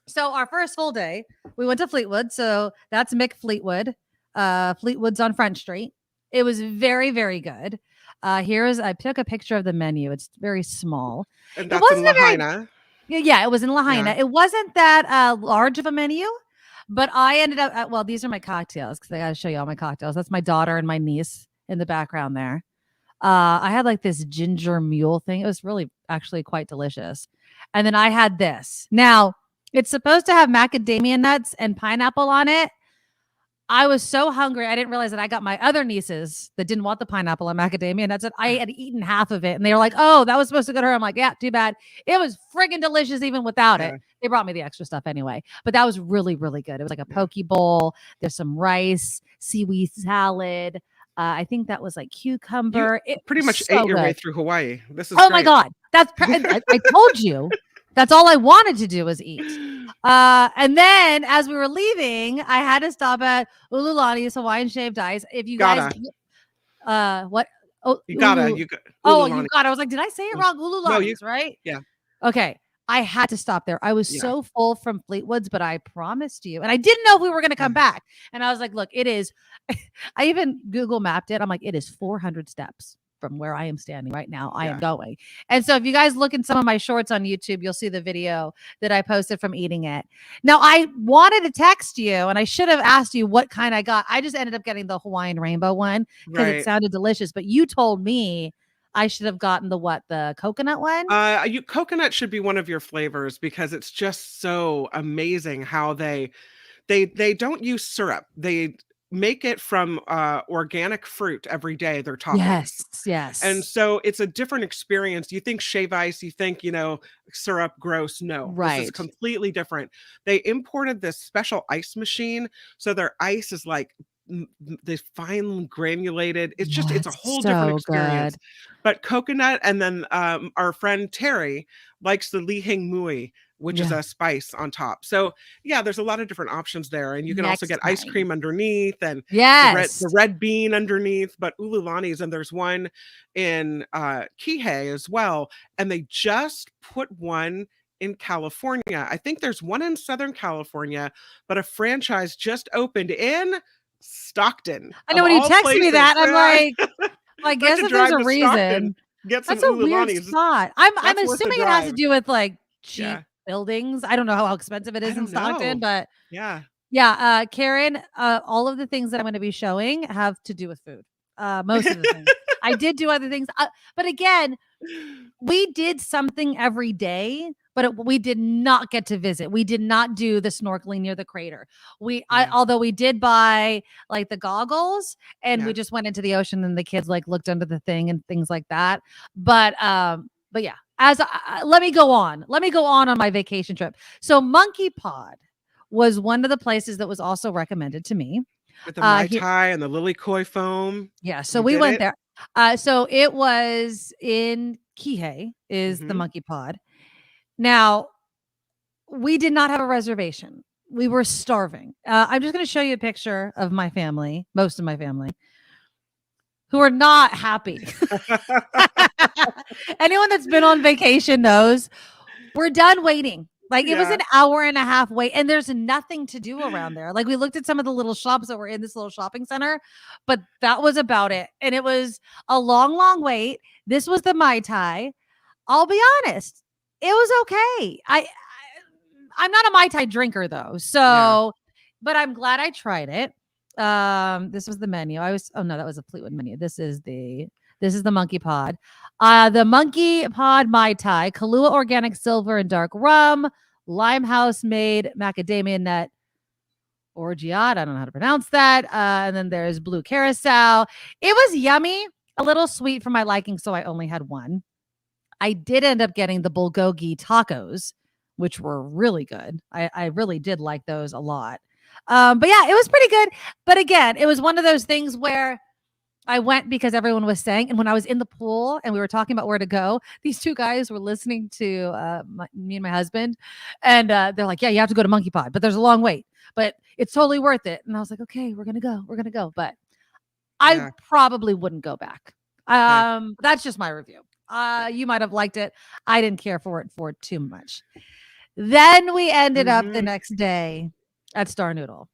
so our first full day, we went to Fleetwood. So that's Mick Fleetwood, Fleetwood's on Front Street. It was very, very good. I took a picture of the menu. It's very small. And that's in Lahaina. Yeah, it was in Lahaina. Yeah. It wasn't that large of a menu, but I ended up well, these are my cocktails because I got to show you all my cocktails. That's my daughter and my niece in the background there. I had like this ginger mule thing. It was really actually quite delicious. And then I had this. Now, it's supposed to have macadamia nuts and pineapple on it. I was so hungry. I didn't realize that I got my other nieces that didn't want the pineapple and macadamia nuts. And I had eaten half of it. And they were like, oh, that was supposed to go to her. I'm like, yeah, too bad. It was friggin' delicious even without it. They brought me the extra stuff anyway. But that was really, really good. It was like a poke bowl. There's some rice, seaweed salad. I think that was like cucumber. You pretty much ate your way through Hawaii. This is my God. That's I told you. That's all I wanted to do was eat. And then as we were leaving, I had to stop at Ululani's Hawaiian Shaved Ice. If you guys what? Oh, you gotta. Oh, you got it. I was like, did I say it wrong? Ululani's, right? Yeah. Okay. I had to stop there. I was so full from Fleetwoods, but I promised you. And I didn't know if we were going to come back. And I was like, look, it is. I even Google mapped it. I'm like, it is 400 steps from where I am standing right now. I am going. And so if you guys look in some of my shorts on YouTube, you'll see the video that I posted from eating it. Now, I wanted to text you and I should have asked you what kind I got. I just ended up getting the Hawaiian rainbow one because it sounded delicious. But you told me I should have gotten the coconut one. Coconut should be one of your flavors because it's just so amazing how they don't use syrup. They make it from organic fruit every day. They're talking. Yes. And so it's a different experience. You think shave ice, you think, syrup, gross. No, right. This is completely different. They imported this special ice machine. So their ice is like the fine granulated. It's just, it's a whole different experience. Good. But coconut, and then our friend Terry likes the Lihing Mui, which is a spice on top. So yeah, there's a lot of different options there. And you can also get ice cream underneath and the red bean underneath, but Ululani's, and there's one in Kihei as well. And they just put one in California. I think there's one in Southern California, but a franchise just opened in Stockton. I know when you texted me that, I'm like, I guess if there's a reason. That's a weird spot. I'm assuming it has to do with like cheap buildings. I don't know how expensive it is in Stockton, but yeah. Karen, all of the things that I'm going to be showing have to do with food. Most of the things. I did do other things, but again, we did something every day, but we did not get to visit. We did not do the snorkeling near the crater. Although we did buy like the goggles, and we just went into the ocean, and the kids like looked under the thing and things like that. But yeah, let me go on my vacation trip. So Monkeypod was one of the places that was also recommended to me. With the Mai Tai and the lily koi foam. Yeah, so we went there. So it was in Kihei is the Monkeypod. Now, we did not have a reservation. We were starving. I'm just going to show you a picture of my family, most of my family, who are not happy. Anyone that's been on vacation knows we're done waiting. Like it was an hour and a half wait, and there's nothing to do around there. Like we looked at some of the little shops that were in this little shopping center, but that was about it. And it was a long, long wait. This was the Mai Tai. I'll be honest, it was okay. I'm not a Mai Tai drinker though, so but I'm glad I tried it. This was the menu. That was a Fleetwood menu. This is the Monkeypod. The Monkeypod Mai Tai, Kahlua organic silver and dark rum, Limehouse made macadamia nut orgeat. I don't know how to pronounce that. And then there's blue carousel. It was yummy, a little sweet for my liking, so I only had one. I did end up getting the bulgogi tacos, which were really good. I really did like those a lot. But yeah, it was pretty good. But again, it was one of those things where I went because everyone was saying, and when I was in the pool and we were talking about where to go, these two guys were listening to me and my husband, and they're like, yeah, you have to go to Monkeypod, but there's a long wait, but it's totally worth it. And I was like, okay, we're going to go. But I probably wouldn't go back. That's just my review. You might have liked it. I didn't care for it too much. Then we ended up the next day at Star Noodle.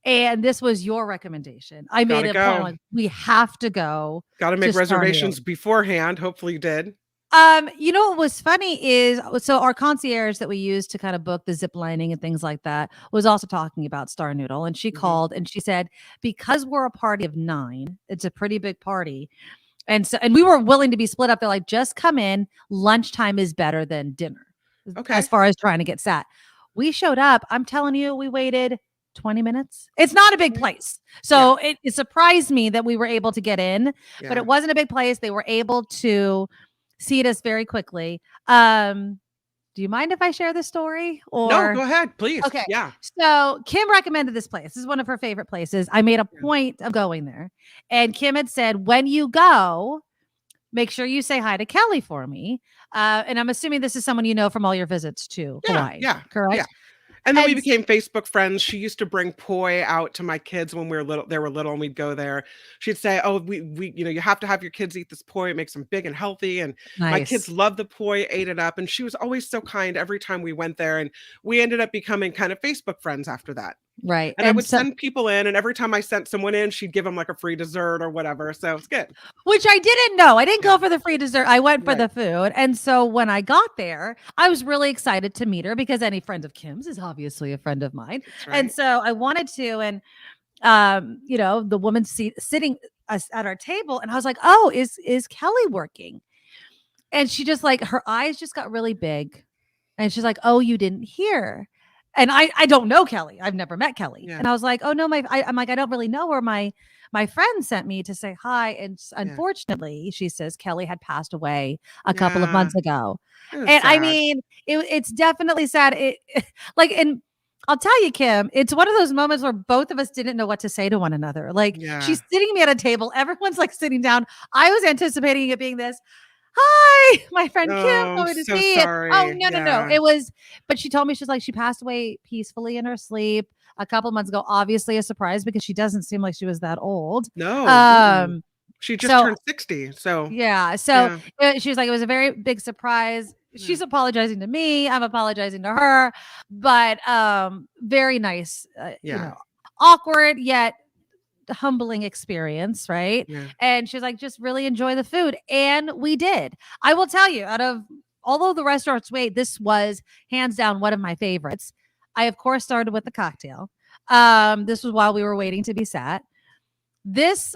And this was your recommendation. I made it point like, we have to go. Got to make reservations beforehand. Hopefully you did. You know what was funny is, so our concierge that we used to kind of book the zip lining and things like that was also talking about Star Noodle. And she called and she said, because we're a party of 9, it's a pretty big party. And we were willing to be split up. They're like, just come in. Lunchtime is better than dinner. Okay. As far as trying to get sat. We showed up. I'm telling you, we waited 20 minutes. It's not a big place. So it surprised me that we were able to get in, but it wasn't a big place. They were able to seat us very quickly. Do you mind if I share this story? Or no, go ahead, please. Okay. Yeah. So Kim recommended this place. This is one of her favorite places. I made a point of going there. And Kim had said, when you go, make sure you say hi to Kelly for me. And I'm assuming this is someone you know from all your visits to Hawaii. Yeah. Correct? Yeah. And then we became Facebook friends. She used to bring poi out to my kids when we were little. They were little, and we'd go there. She'd say, "Oh, we, you have to have your kids eat this poi. It makes them big and healthy." And my kids loved the poi, ate it up. And she was always so kind every time we went there. And we ended up becoming kind of Facebook friends after that. Right. And I would send people in, and every time I sent someone in, she'd give them like a free dessert or whatever. So it's good. Which I didn't know. I didn't go for the free dessert. I went for the food. And so when I got there, I was really excited to meet her because any friend of Kim's is obviously a friend of mine. Right. And so I wanted to, and the woman sitting us at our table, and I was like, oh, is Kelly working? And she just like, her eyes just got really big. And she's like, oh, you didn't hear. And I don't know Kelly. I've never met Kelly. Yeah. And I was like, oh no, I'm like, I don't really know her. My friend sent me to say hi. And unfortunately, she says Kelly had passed away a couple of months ago. And sad. I mean, it's definitely sad. And I'll tell you, Kim, it's one of those moments where both of us didn't know what to say to one another. Like she's sitting me at a table. Everyone's like sitting down. I was anticipating it being this. hi, my friend Kim, Oh, coming to so see sorry. it. Oh, no. Yeah. It was, but she told me, she's like, she passed away peacefully in her sleep a couple months ago. Obviously a surprise because she doesn't seem like she was that old. No. She just turned 60. So yeah. So she was like, it was a very big surprise. She's apologizing to me. I'm apologizing to her, but very nice, you know, awkward yet humbling experience, right? Yeah. And she's like, just really enjoy the food. And we did. I will tell you, although the restaurants wait, this was hands down one of my favorites. I, of course, started with the cocktail. This was while we were waiting to be sat. This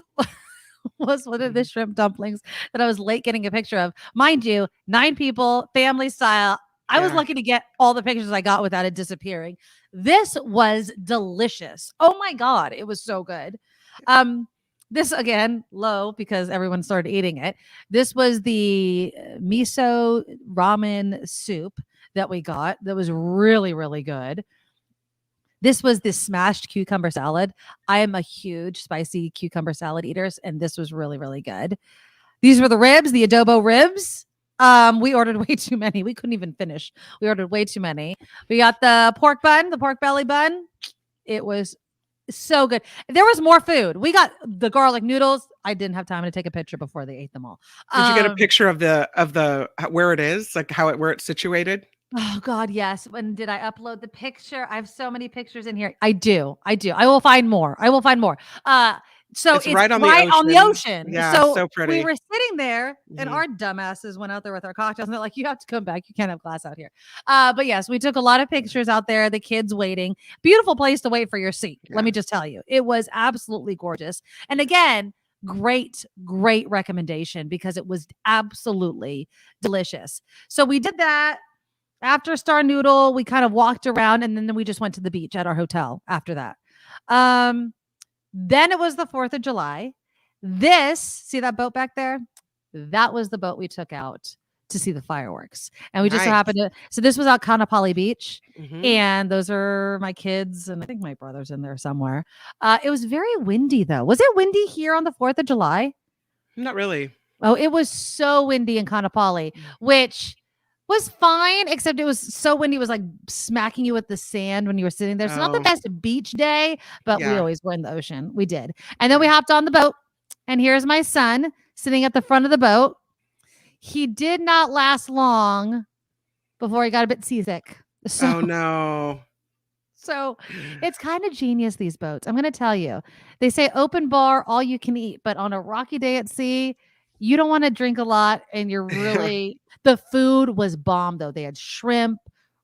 was one of the shrimp dumplings that I was late getting a picture of. Mind you, 9 people, family style. I was lucky to get all the pictures I got without it disappearing. This was delicious. Oh my God, it was so good. This again, low because everyone started eating it. This was the miso ramen soup that we got. That was really, really good. This was the smashed cucumber salad. I am a huge spicy cucumber salad eater, and this was really, really good. These were the ribs, the adobo ribs. We ordered way too many. We couldn't even finish. We ordered way too many. We got the pork bun, the pork belly bun. It was so good. There was more food. We got the garlic noodles. I didn't have time to take a picture before they ate them all. Did you get a picture of the where it is, like where it's situated? Oh God, yes. When did I upload the picture? I have so many pictures in here. I do. I will find more. So it's right on the ocean. Yeah, so pretty. We were sitting there and our dumbasses went out there with our cocktails and they're like, you have to come back. You can't have glass out here. But yes, we took a lot of pictures out there, the kids waiting. Beautiful place to wait for your seat. Let me just tell you, it was absolutely gorgeous. And again, great recommendation because it was absolutely delicious. So we did that. After Star Noodle, we kind of walked around and then we just went to the beach at our hotel after that. Then it was the 4th of July. See that boat back there? That was the boat we took out to see the fireworks. And we just so happened so this was out Kanapali Beach. And those are my kids. And I think my brother's in there somewhere. It was very windy though. Was it windy here on the 4th of July? Not really. Oh, it was so windy in Kanapali, which was fine, except it was so windy. It was like smacking you with the sand when you were sitting there. So not the best beach day, but we always were in the ocean. We did. And then we hopped on the boat. And here's my son sitting at the front of the boat. He did not last long before he got a bit seasick. Oh, no. So it's kind of genius, these boats. I'm going to tell you. They say open bar, all you can eat. But on a rocky day at sea, you don't want to drink a lot. And you're really... The food was bomb, though. They had shrimp,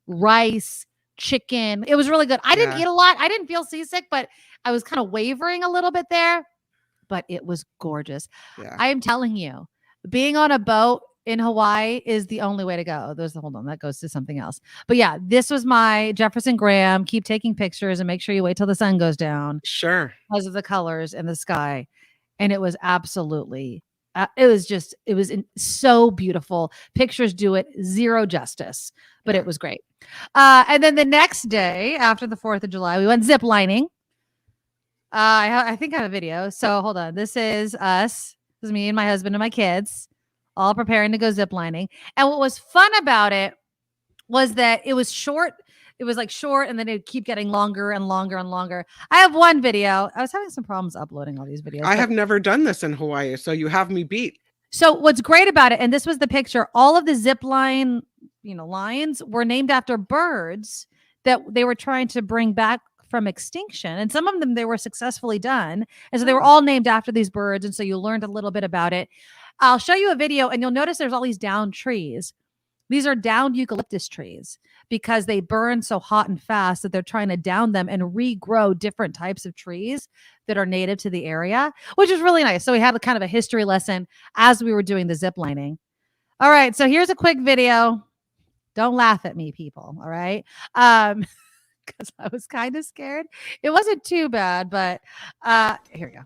rice, chicken. It was really good. I didn't eat a lot. I didn't feel seasick, but I was kind of wavering a little bit there. But it was gorgeous. Yeah. I am telling you, being on a boat in Hawaii is the only way to go. Hold on, that goes to something else. But yeah, this was my Jefferson Graham. Keep taking pictures and make sure you wait till the sun goes down. Sure. Because of the colors in the sky. And it was absolutely... it was so beautiful. Pictures do it zero justice, but it was great. And then the next day after the 4th of July, we went zip lining. I think I have a video. So hold on. This is us. This is me and my husband and my kids all preparing to go zip lining. And what was fun about it was that it was short. It was like short and then it would keep getting longer and longer and longer. I have one video. I was having some problems uploading all these videos. I have never done this in Hawaii, so you have me beat. So what's great about it, and this was the picture, all of the zip line, lines were named after birds that they were trying to bring back from extinction. And some of them, they were successfully done. And so they were all named after these birds. And so you learned a little bit about it. I'll show you a video and you'll notice there's all these downed trees. These are downed eucalyptus trees because they burn so hot and fast that they're trying to down them and regrow different types of trees that are native to the area, which is really nice. So we had kind of a history lesson as we were doing the zip lining. All right. So here's a quick video. Don't laugh at me, people. All right. Because I was kind of scared. It wasn't too bad, but here we go.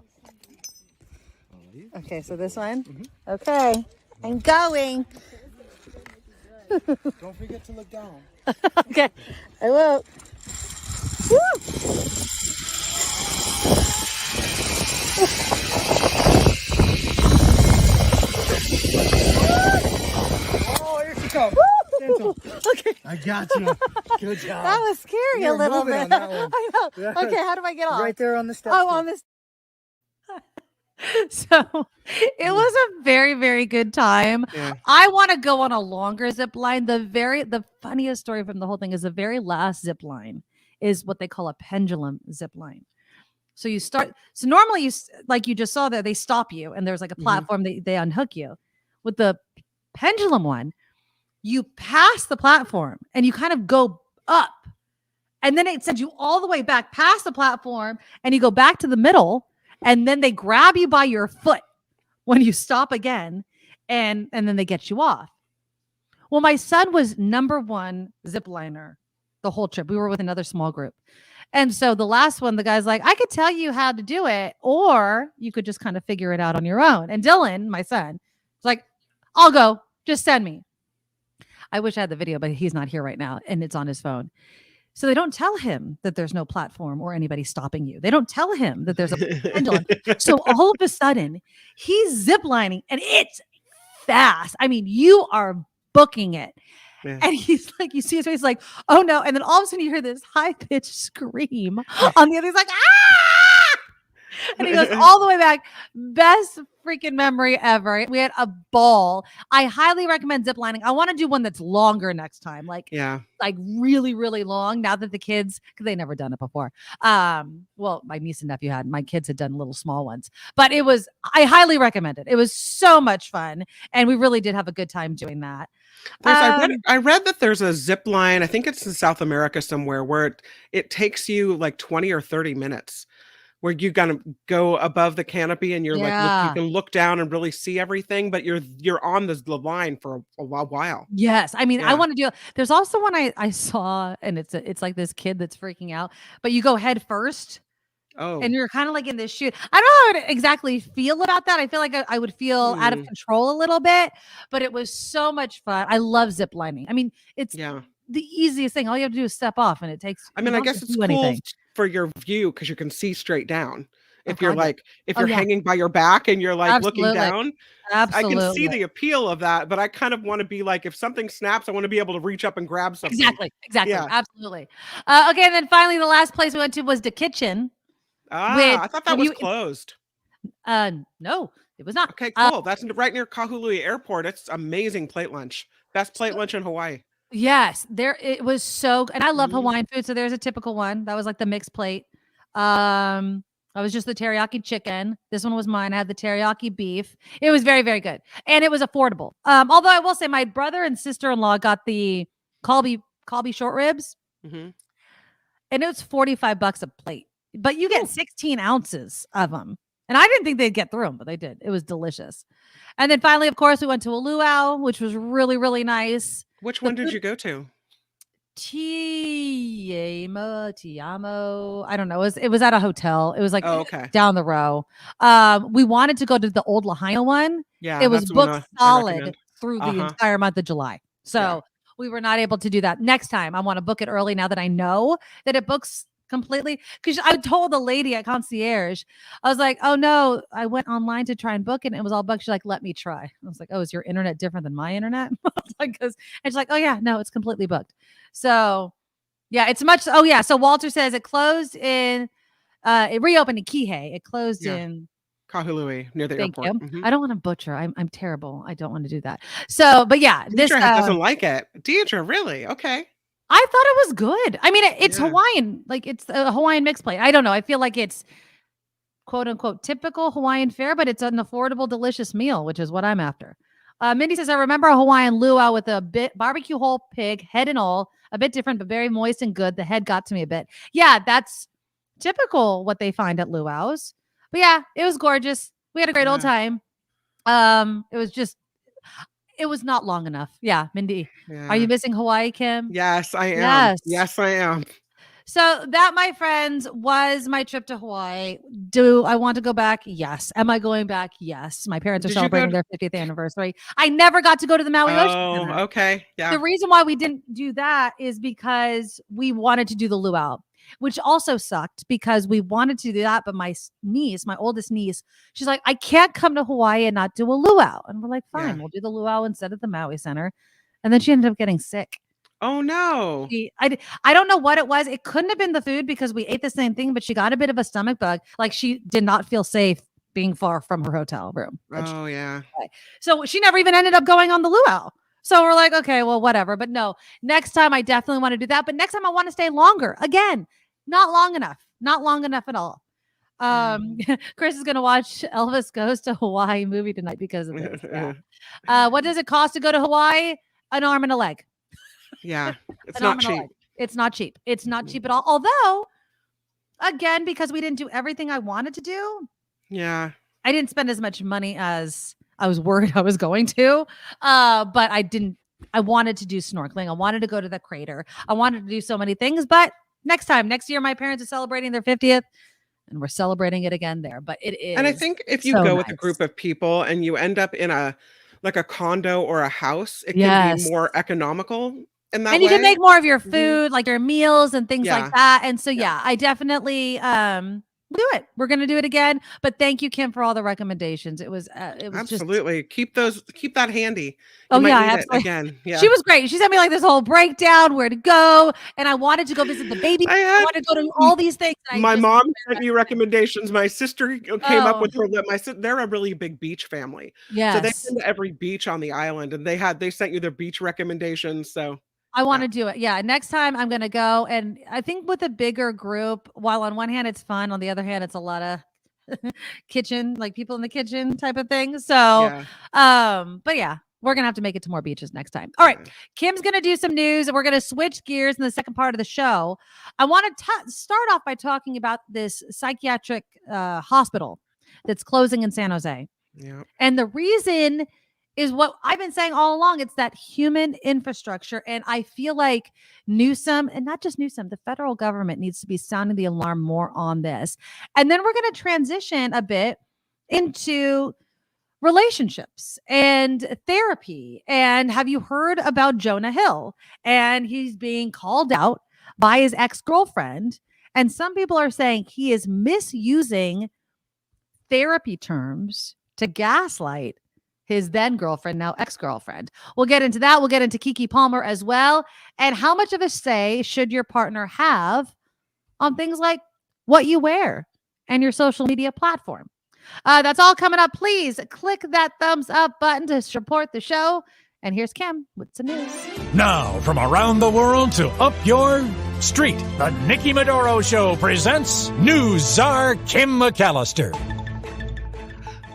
Okay. So this one. Okay. I'm going. Don't forget to look down. Okay, I will. Woo! go. Okay. I got you. Good job. That was scary You a were little moving bit. on that one. I know. Yeah. Okay, how do I get off? Right there on the steps. Oh, on this. So it was a very, very good time. Yeah. I want to go on a longer zip line. The funniest story from the whole thing is the very last zip line is what they call a pendulum zip line. So normally like you just saw there, they stop you and there's like a platform they unhook you. With the pendulum one, you pass the platform and you kind of go up. And then it sends you all the way back past the platform and you go back to the middle. And then they grab you by your foot when you stop again. And then they get you off. Well, my son was number one zipliner the whole trip. We were with another small group. And so the last one, the guy's like, I could tell you how to do it, or you could just kind of figure it out on your own. And Dylan, my son, was like, I'll go. Just send me. I wish I had the video, but he's not here right now. And it's on his phone. So they don't tell him that there's no platform or anybody stopping you. They don't tell him that there's a pendulum. So all of a sudden, he's ziplining and it's fast. I mean, you are booking it. Yeah. And he's like, you see his face like, oh no. And then all of a sudden you hear this high-pitched scream on the other. He's like, ah! And he goes all the way back. Best freaking memory ever. We had a ball. I highly recommend ziplining. I want to do one that's longer next time. Like really, really long. Now that the kids, because they never done it before. Well, my niece and nephew had. My kids had done little small ones. But I highly recommend it. It was so much fun. And we really did have a good time doing that. I read that there's a zip line. I think it's in South America somewhere where it takes you like 20 or 30 minutes. Where you gotta go above the canopy and you're like, you can look down and really see everything, but you're on the line for a while. Yes. I mean, I want to do, there's also one I saw and it's like this kid that's freaking out, but you go head first. Oh. And you're kind of like in this chute. I don't know how to exactly feel about that. I feel like I would feel out of control a little bit, but it was so much fun. I love zip lining. I mean, it's the easiest thing. All you have to do is step off and it takes, I guess it's cool for your view because you can see straight down. If you're hanging by your back and you're like looking down, I can see the appeal of that, but I kind of want to be like, if something snaps, I want to be able to reach up and grab something. Exactly. Yeah. Absolutely. Okay. And then finally, the last place we went to was the kitchen. I thought that was closed. No, it was not. Okay, cool. That's right near Kahului Airport. It's amazing plate lunch. Best plate lunch in Hawaii. Yes, it was so, and I love Hawaiian food. So there's a typical one that was like the mixed plate. I was just the teriyaki chicken. This one was mine. I had the teriyaki beef. It was very, very good, and it was affordable. Although I will say, my brother and sister-in-law got the Kalbi short ribs, and it was $45 a plate. But you get 16 ounces of them. And I didn't think they'd get through them, but they did. It was delicious. And then finally, of course, we went to a luau, which was really, really nice. Which one did you go to? Tiamo. I don't know. It was at a hotel. It was like down the row. We wanted to go to the old Lahaina one. Yeah. It was booked solid through the entire month of July. So we were not able to do that. Next time, I want to book it early now that I know that it books completely, because I told the lady at concierge, I was like, oh no, I went online to try and book it and it was all booked. She's like, let me try. I was like, oh, is your internet different than my internet? And she's like, oh yeah, no, it's completely booked. So yeah, it's much. Oh yeah. So Walter says it closed in, it reopened in Kihei. It closed in Kahului near the airport. Mm-hmm. I don't want to butcher. I'm terrible. I don't want to do that. So, but yeah, this doesn't like it. Deidre, really? Okay. I thought it was good. I mean, it's Hawaiian, like it's a Hawaiian mixed plate. I don't know. I feel like it's quote unquote typical Hawaiian fare, but it's an affordable, delicious meal, which is what I'm after. Mindy says, I remember a Hawaiian luau with a bit barbecue whole pig, head and all, a bit different, but very moist and good. The head got to me a bit. Yeah, that's typical what they find at luau's. But yeah, it was gorgeous. We had a great old time. It was not long enough. Yeah, Mindy. Yeah. Are you missing Hawaii, Kim? Yes, I am. Yes, I am. So that, my friends, was my trip to Hawaii. Do I want to go back? Yes. Am I going back? Yes. My parents are celebrating their 50th anniversary. I never got to go to the Maui Ocean Center. Okay. Yeah. The reason why we didn't do that is because we wanted to do the luau, which also sucked because we wanted to do that. But my niece, my oldest niece, she's like, I can't come to Hawaii and not do a luau. And we're like, fine, we'll do the luau instead of the Maui Center. and then she ended up getting sick. Oh no. I don't know what it was. It couldn't have been the food because we ate the same thing, but she got a bit of a stomach bug. Like she did not feel safe being far from her hotel room. Oh yeah. So she never even ended up going on the luau. So we're like, okay, well, whatever. But no, next time I definitely want to do that. But next time I want to stay longer. Again, not long enough at all. Chris is going to watch Elvis Goes to Hawaii movie tonight because of this. Yeah. What does it cost to go to Hawaii? An arm and a leg. Yeah, it's not cheap. It's not cheap. It's not cheap at all. Although, again, because we didn't do everything I wanted to do. Yeah. I didn't spend as much money as I was worried I was going to. But I didn't. I wanted to do snorkeling. I wanted to go to the crater. I wanted to do so many things. But next year, my parents are celebrating their 50th. And we're celebrating it again there. But it is. And I think if you go with a group of people and you end up in a condo or a house, it can be more economical. And you can make more of your food, like your meals and things like that. And so, I definitely do it. We're going to do it again. But thank you, Kim, for all the recommendations. It was absolutely keep that handy. Absolutely. Again. Yeah. She was great. She sent me like this whole breakdown where to go. And I wanted to go visit the baby. I wanted to go to all these things. My mom sent you recommendations. My sister came up with her. They're a really big beach family. Yeah. So they've been to every beach on the island and they sent you their beach recommendations. So I want to do it. Yeah. Next time I'm going to go. And I think with a bigger group, while on one hand it's fun, on the other hand, it's a lot of kitchen, like people in the kitchen type of thing. So, but yeah, we're going to have to make it to more beaches next time. All right. Kim's going to do some news and we're going to switch gears in the second part of the show. I want to start off by talking about this psychiatric hospital that's closing in San Jose. Yeah. And the reason is what I've been saying all along. It's that human infrastructure. And I feel like Newsom, and not just Newsom, the federal government needs to be sounding the alarm more on this. And then we're going to transition a bit into relationships and therapy. And have you heard about Jonah Hill? And he's being called out by his ex-girlfriend. And some people are saying he is misusing therapy terms to gaslight his then girlfriend, now ex-girlfriend. We'll get into that. We'll get into KeKe Palmer as well. And how much of a say should your partner have on things like what you wear and your social media platform? That's all coming up. Please click that thumbs up button to support the show. And here's Kim with some news. Now, from around the world to up your street, the Nikki Medoro Show presents News Czar Kim McAllister.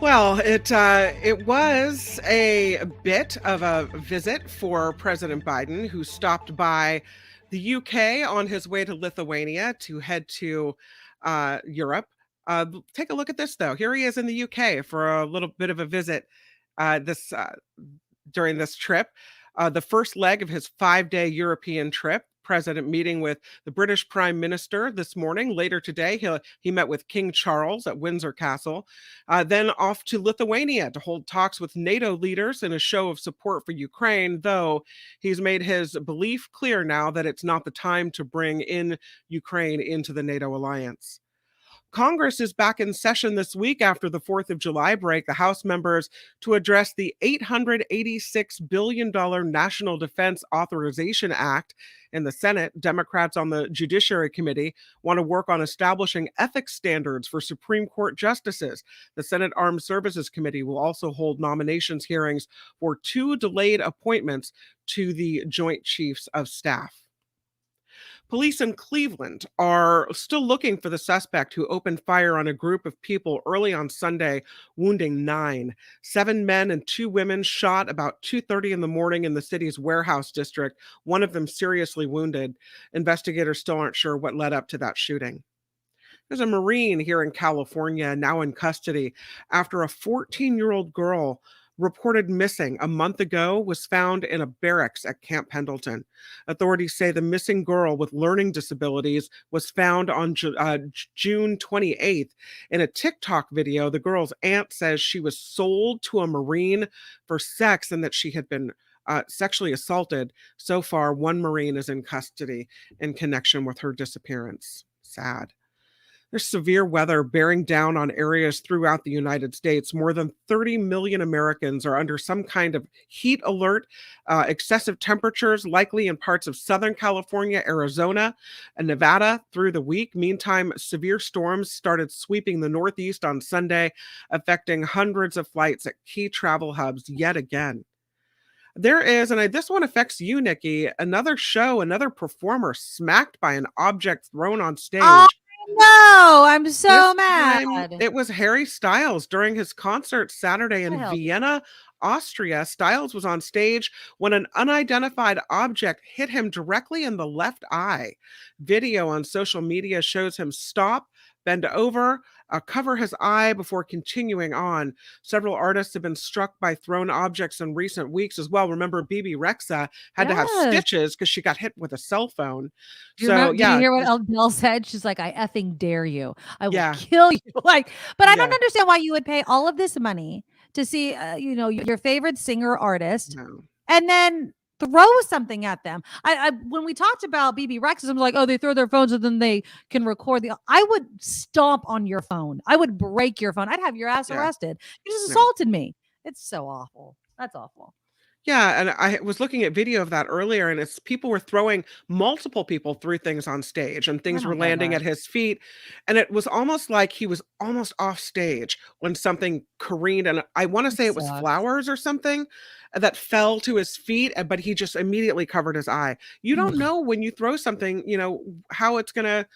Well, it was a bit of a visit for President Biden, who stopped by the UK on his way to Lithuania to head to Europe. Take a look at this, though. Here he is in the UK for a little bit of a visit during this trip. The first leg of his 5-day European trip. President meeting with the British Prime Minister this morning. Later today, he met with King Charles at Windsor Castle. Then off to Lithuania to hold talks with NATO leaders in a show of support for Ukraine, though he's made his belief clear now that it's not the time to bring in Ukraine into the NATO alliance. Congress is back in session this week after the 4th of July break. The House members to address the $886 billion National Defense Authorization Act. In the Senate, Democrats on the Judiciary Committee want to work on establishing ethics standards for Supreme Court justices. The Senate Armed Services Committee will also hold nominations hearings for 2 delayed appointments to the Joint Chiefs of Staff. Police in Cleveland are still looking for the suspect who opened fire on a group of people early on Sunday, wounding 9. 7 men and 2 women shot about 2:30 in the morning in the city's warehouse district, one of them seriously wounded. Investigators still aren't sure what led up to that shooting. There's a Marine here in California now in custody after a 14-year-old girl reported missing a month ago was found in a barracks at Camp Pendleton. Authorities say the missing girl with learning disabilities was found on June 28th. In a TikTok video, the girl's aunt says she was sold to a Marine for sex and that she had been sexually assaulted. So far, 1 Marine is in custody in connection with her disappearance. Sad. There's severe weather bearing down on areas throughout the United States. More than 30 million Americans are under some kind of heat alert. Excessive temperatures likely in parts of Southern California, Arizona, and Nevada through the week. Meantime, severe storms started sweeping the Northeast on Sunday, affecting hundreds of flights at key travel hubs yet again. There is, and this one affects you, Nikki, another performer smacked by an object thrown on stage. No, I'm so mad. It was Harry Styles during his concert Saturday in Vienna, Austria. Styles was on stage when an unidentified object hit him directly in the left eye. Video on social media shows him stop, bend over, cover his eye before continuing on. Several artists have been struck by thrown objects in recent weeks as well. Remember, BB Rexa had to have stitches because she got hit with a cell phone. Did you hear what Adele said? She's like, I effing dare you. I will kill you. But I don't understand why you would pay all of this money to see, your favorite singer or artist and then throw something at them. When we talked about BB Rexa, I was like, oh, they throw their phones and then they can record I would stomp on your phone. I would break your phone. I'd have your ass arrested. You just assaulted me. It's so awful. That's awful. Yeah, and I was looking at video of that earlier, and people were throwing, multiple people threw things on stage, and things were landing at his feet, and it was almost like he was almost off stage when something careened, and I want to say it was flowers or something that fell to his feet, but he just immediately covered his eye. You don't know when you throw something, how it's going to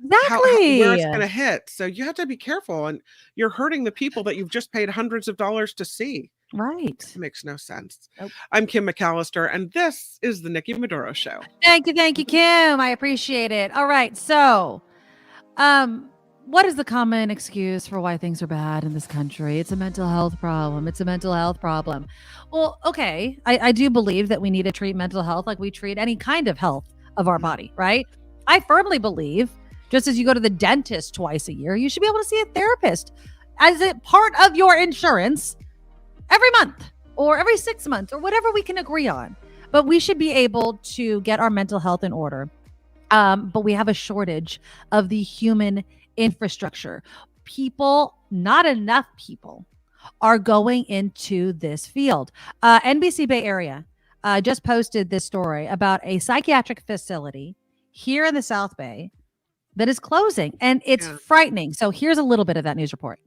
where it's going to hit. So you have to be careful, and you're hurting the people that you've just paid hundreds of dollars to see. Right. It makes no sense. Nope. I'm Kim McAllister, and this is the Nikki Medoro Show. Thank you, Kim. I appreciate it. All right. So, what is the common excuse for why things are bad in this country? It's a mental health problem. Well, okay. I do believe that we need to treat mental health like we treat any kind of health of our body, right? I firmly believe, just as you go to the dentist twice a year, you should be able to see a therapist as a part of your insurance every month or every 6 months or whatever we can agree on. But we should be able to get our mental health in order. But we have a shortage of the human infrastructure. Not enough people are going into this field. NBC Bay Area just posted this story about a psychiatric facility here in the South Bay that is closing, and it's frightening. So here's a little bit of that news report.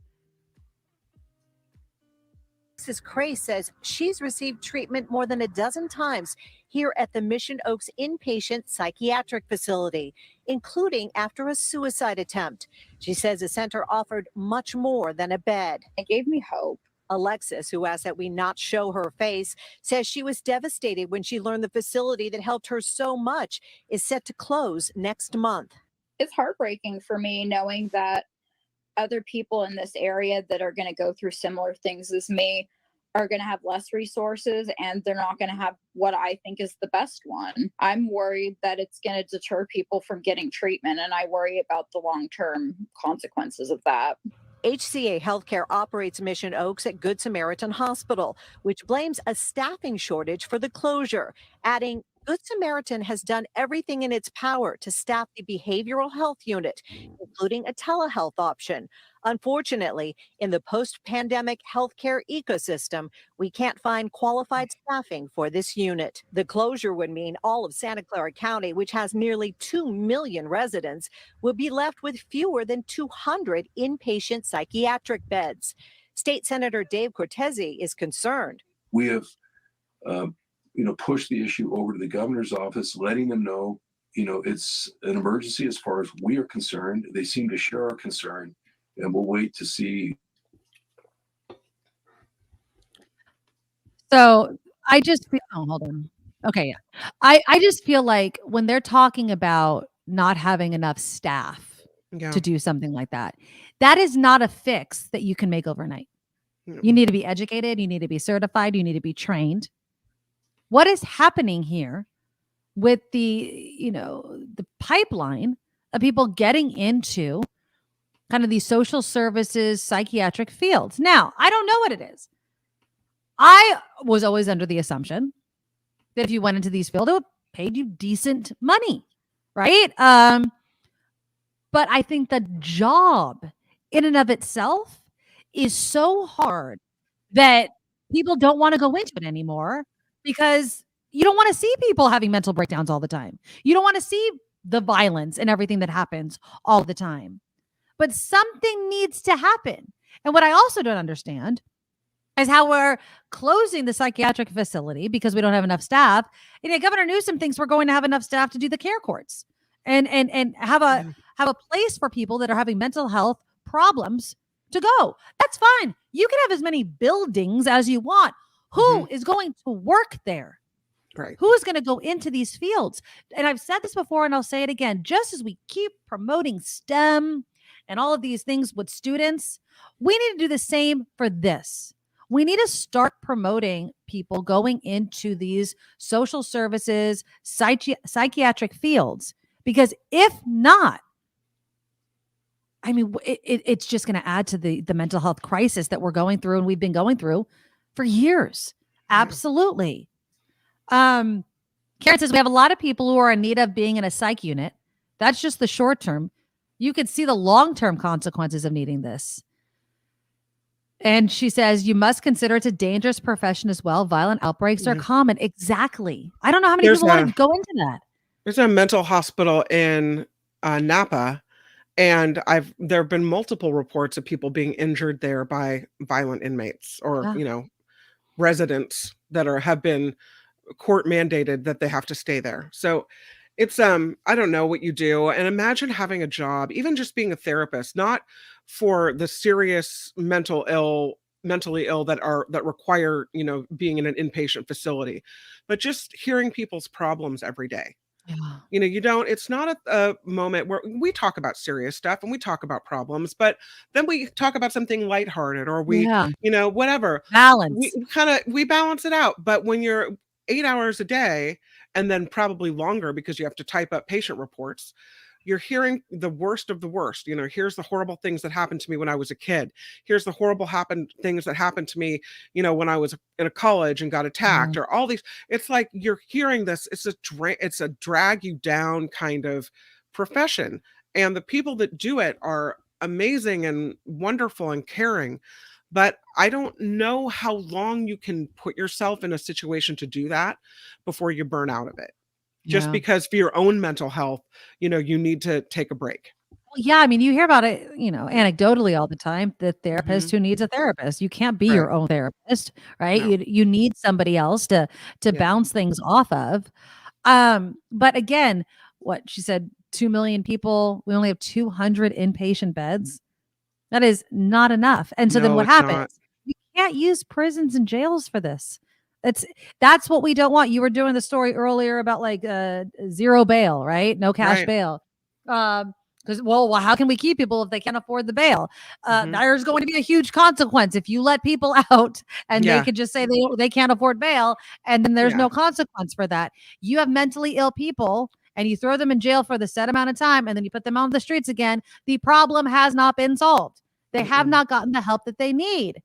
Mrs. Cray says she's received treatment more than a dozen times here at the Mission Oaks inpatient psychiatric facility, including after a suicide attempt. She says the center offered much more than a bed. It gave me hope. Alexis, who asked that we not show her face, says she was devastated when she learned the facility that helped her so much is set to close next month. It's heartbreaking for me knowing that other people in this area that are going to go through similar things as me are going to have less resources, and they're not going to have what I think is the best one. I'm worried that it's going to deter people from getting treatment, and I worry about the long-term consequences of that. HCA Healthcare operates Mission Oaks at Good Samaritan Hospital, which blames a staffing shortage for the closure, adding Good Samaritan has done everything in its power to staff the behavioral health unit, including a telehealth option. Unfortunately, in the post-pandemic healthcare ecosystem, we can't find qualified staffing for this unit. The closure would mean all of Santa Clara County, which has nearly 2 million residents, will be left with fewer than 200 inpatient psychiatric beds. State Senator Dave Cortese is concerned. We have push the issue over to the governor's office, letting them know, it's an emergency as far as we are concerned. They seem to share our concern, and we'll wait to see. So I just feel, hold on. Okay. Yeah. I just feel like when they're talking about not having enough staff to do something like that, that is not a fix that you can make overnight. You need to be educated. You need to be certified. You need to be trained. What is happening here with the pipeline of people getting into kind of these social services, psychiatric fields? Now, I don't know what it is. I was always under the assumption that if you went into these fields, it would pay you decent money, right? But I think the job in and of itself is so hard that people don't want to go into it anymore because you don't want to see people having mental breakdowns all the time. You don't want to see the violence and everything that happens all the time. But something needs to happen. And what I also don't understand is how we're closing the psychiatric facility because we don't have enough staff. And yet Governor Newsom thinks we're going to have enough staff to do the care courts and have a place for people that are having mental health problems to go. That's fine. You can have as many buildings as you want. Who is going to work there? Right. Who is going to go into these fields? And I've said this before and I'll say it again. Just as we keep promoting STEM and all of these things with students, we need to do the same for this. We need to start promoting people going into these social services, psychiatric fields, because if not, I mean, it's just going to add to the mental health crisis that we're going through and we've been going through for years. Absolutely. Karen says we have a lot of people who are in need of being in a psych unit. That's just the short term. You could see the long-term consequences of needing this. And she says, you must consider it's a dangerous profession as well. Violent outbreaks are common. Exactly. I don't know how many people want to go into that. There's a mental hospital in Napa, and there have been multiple reports of people being injured there by violent inmates or, residents that have been court mandated that they have to stay there. So it's, I don't know what you do. And imagine having a job, even just being a therapist, not for the serious mentally ill that require, being in an inpatient facility, but just hearing people's problems every day. Yeah. It's not a moment where we talk about serious stuff and we talk about problems, but then we talk about something lighthearted or whatever. Balance. We balance it out. But when you're 8 hours a day and then probably longer because you have to type up patient reports, you're hearing the worst of the worst. Here's the horrible things that happened to me when I was a kid. Here's the horrible things that happened to me, when I was in a college and got attacked or all these. It's like you're hearing this. It's a drag you down kind of profession. And the people that do it are amazing and wonderful and caring. But I don't know how long you can put yourself in a situation to do that before you burn out of it. Just because for your own mental health, you need to take a break. Well, yeah. I mean, you hear about it, anecdotally all the time, the therapist who needs a therapist. You can't be your own therapist, right? No. You need somebody else to bounce things off of. But again, what she said, 2 million people, we only have 200 inpatient beds. That is not enough. And so then what happens? You can't use prisons and jails for this. That's what we don't want. You were doing the story earlier about zero bail, right? No cash bail. Because how can we keep people if they can't afford the bail? There's going to be a huge consequence if you let people out and they could just say they can't afford bail, and then there's no consequence for that. You have mentally ill people and you throw them in jail for the set amount of time and then you put them on the streets again. The problem has not been solved. They have not gotten the help that they need.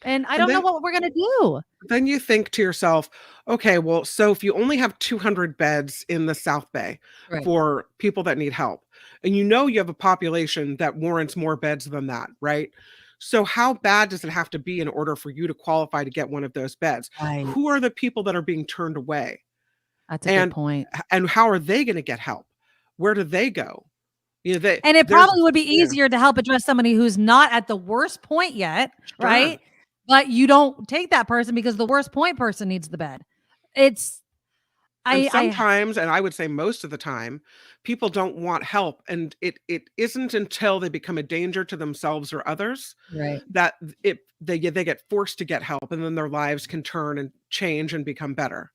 And I don't know what we're going to do. Then you think to yourself, okay, well, so if you only have 200 beds in the South Bay for people that need help, and you have a population that warrants more beds than that, right? So how bad does it have to be in order for you to qualify to get one of those beds? Right. Who are the people that are being turned away? That's a good point. And how are they going to get help? Where do they go? And it probably would be easier to help address somebody who's not at the worst point yet, right? But you don't take that person because the worst point person needs the bed. Sometimes, and I would say most of the time, people don't want help. And it isn't until they become a danger to themselves or others that they get forced to get help, and then their lives can turn and change and become better.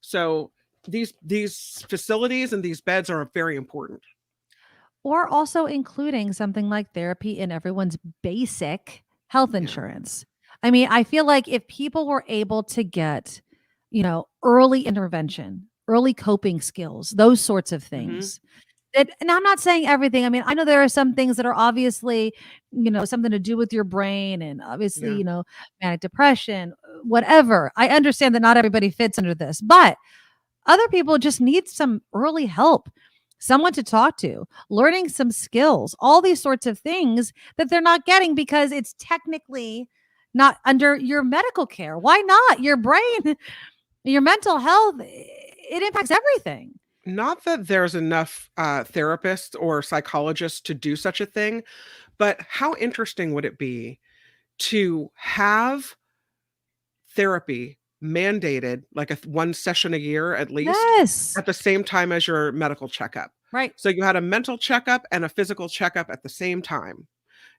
So these facilities and these beds are very important. Or also including something like therapy in everyone's basic health insurance. I mean, I feel like if people were able to get, early intervention, early coping skills, those sorts of things. And I'm not saying everything. I mean, I know there are some things that are obviously, something to do with your brain and obviously, manic depression, whatever. I understand that not everybody fits under this, but other people just need some early help. someone to talk to, learning some skills, all these sorts of things that they're not getting because it's technically not under your medical care. Why not? Your brain, your mental health, it impacts everything. Not that there's enough therapists or psychologists to do such a thing, but how interesting would it be to have therapy mandated, like one session a year at least, Yes. at the same time as your medical checkup? Right. So you had a mental checkup and a physical checkup at the same time.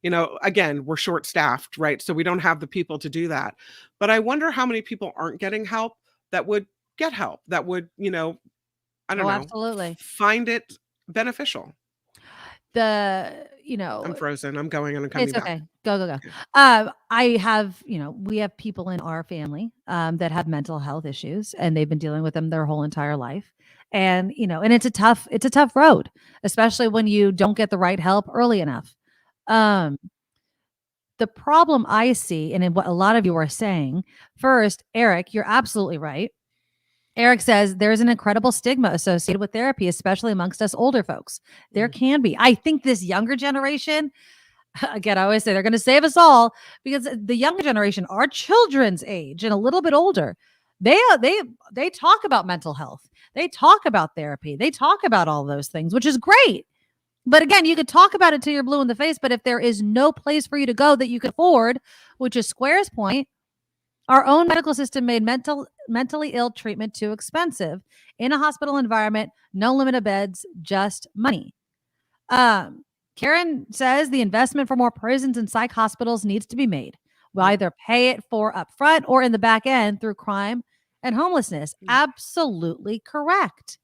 You know, again, we're short staffed, right? So we don't have the people to do that. But I wonder how many people aren't getting help that would get help, that would, you know, I don't know, Absolutely. find it beneficial. I'm frozen. I'm going and I'm coming it's back. okay. Go. I have, we have people in our family that have mental health issues, and they've been dealing with them their whole entire life. And, and it's a tough road, especially when you don't get the right help early enough. The problem I see, and in what a lot of you are saying, first, Eric, you're absolutely right. Eric says there's an incredible stigma associated with therapy, especially amongst us older folks. There can be. I think this younger generation, again, I always say they're going to save us all, because the younger generation, our children's age and a little bit older, they talk about mental health. They talk about therapy. They talk about all those things, which is great. But again, you could talk about it till you're blue in the face, but if there is no place for you to go that you can afford, which is Square's point, our own medical system made mentally ill treatment too expensive in a hospital environment, no limit of beds, just money. Karen says the investment for more prisons and psych hospitals needs to be made. We'll either pay it for upfront or in the back end through crime and homelessness. Absolutely correct.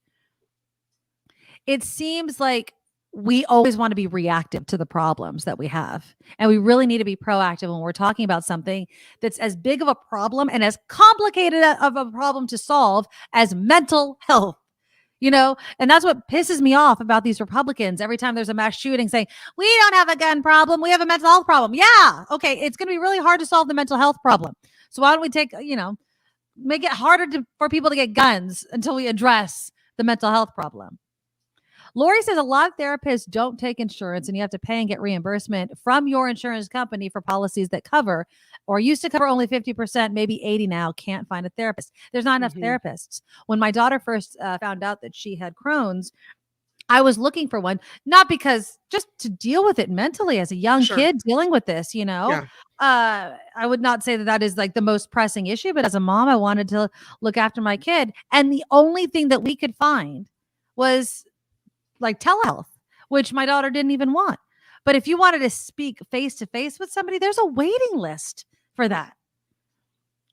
It seems like we always want to be reactive to the problems that we have. And we really need to be proactive when we're talking about something that's as big of a problem and as complicated of a problem to solve as mental health. And that's what pisses me off about these Republicans. Every time there's a mass shooting saying, we don't have a gun problem, we have a mental health problem. Yeah. Okay. It's going to be really hard to solve the mental health problem. So why don't we make it harder for people to get guns until we address the mental health problem? Lori says a lot of therapists don't take insurance, and you have to pay and get reimbursement from your insurance company for policies that cover or used to cover only 50%, maybe 80% now, can't find a therapist. There's not enough therapists. When my daughter first found out that she had Crohn's, I was looking for one, not because just to deal with it mentally as a young kid dealing with this, Yeah. I would not say that is like the most pressing issue, but as a mom, I wanted to look after my kid. And the only thing that we could find was like telehealth, which my daughter didn't even want. But if you wanted to speak face to face with somebody, there's a waiting list for that.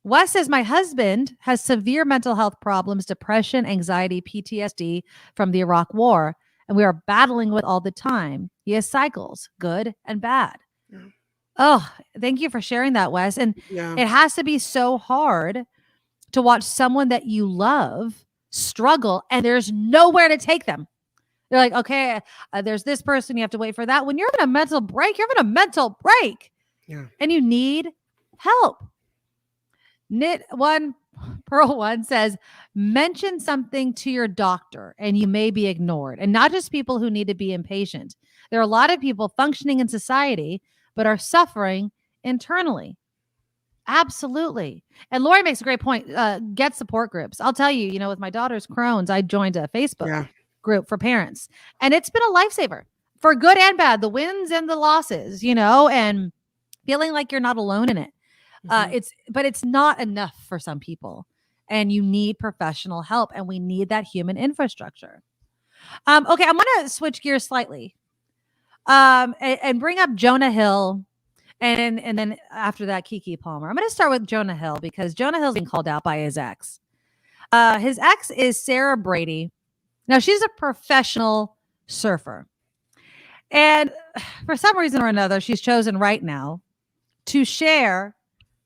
Wes says, my husband has severe mental health problems, depression, anxiety, PTSD from the Iraq War, and we are battling with all the time. He has cycles, good and bad. Yeah. Oh, thank you for sharing that, Wes. And it has to be so hard to watch someone that you love struggle and there's nowhere to take them. They're like, okay, there's this person, you have to wait for that. When you're having a mental break, you're having a mental break. Yeah. And you need help. Pearl One says, mention something to your doctor and you may be ignored. And not just people who need to be impatient. There are a lot of people functioning in society, but are suffering internally. Absolutely. And Lori makes a great point. Get support groups. I'll tell you, with my daughter's Crohn's, I joined a Facebook group for parents, and it's been a lifesaver for good and bad, the wins and the losses, and feeling like you're not alone in it. But it's not enough for some people, and you need professional help, and we need that human infrastructure. Okay. I'm going to switch gears slightly, and bring up Jonah Hill. And then after that, KeKe Palmer. I'm going to start with Jonah Hill because Jonah Hill's being called out by his ex. His ex is Sarah Brady. Now, she's a professional surfer. And for some reason or another, she's chosen right now to share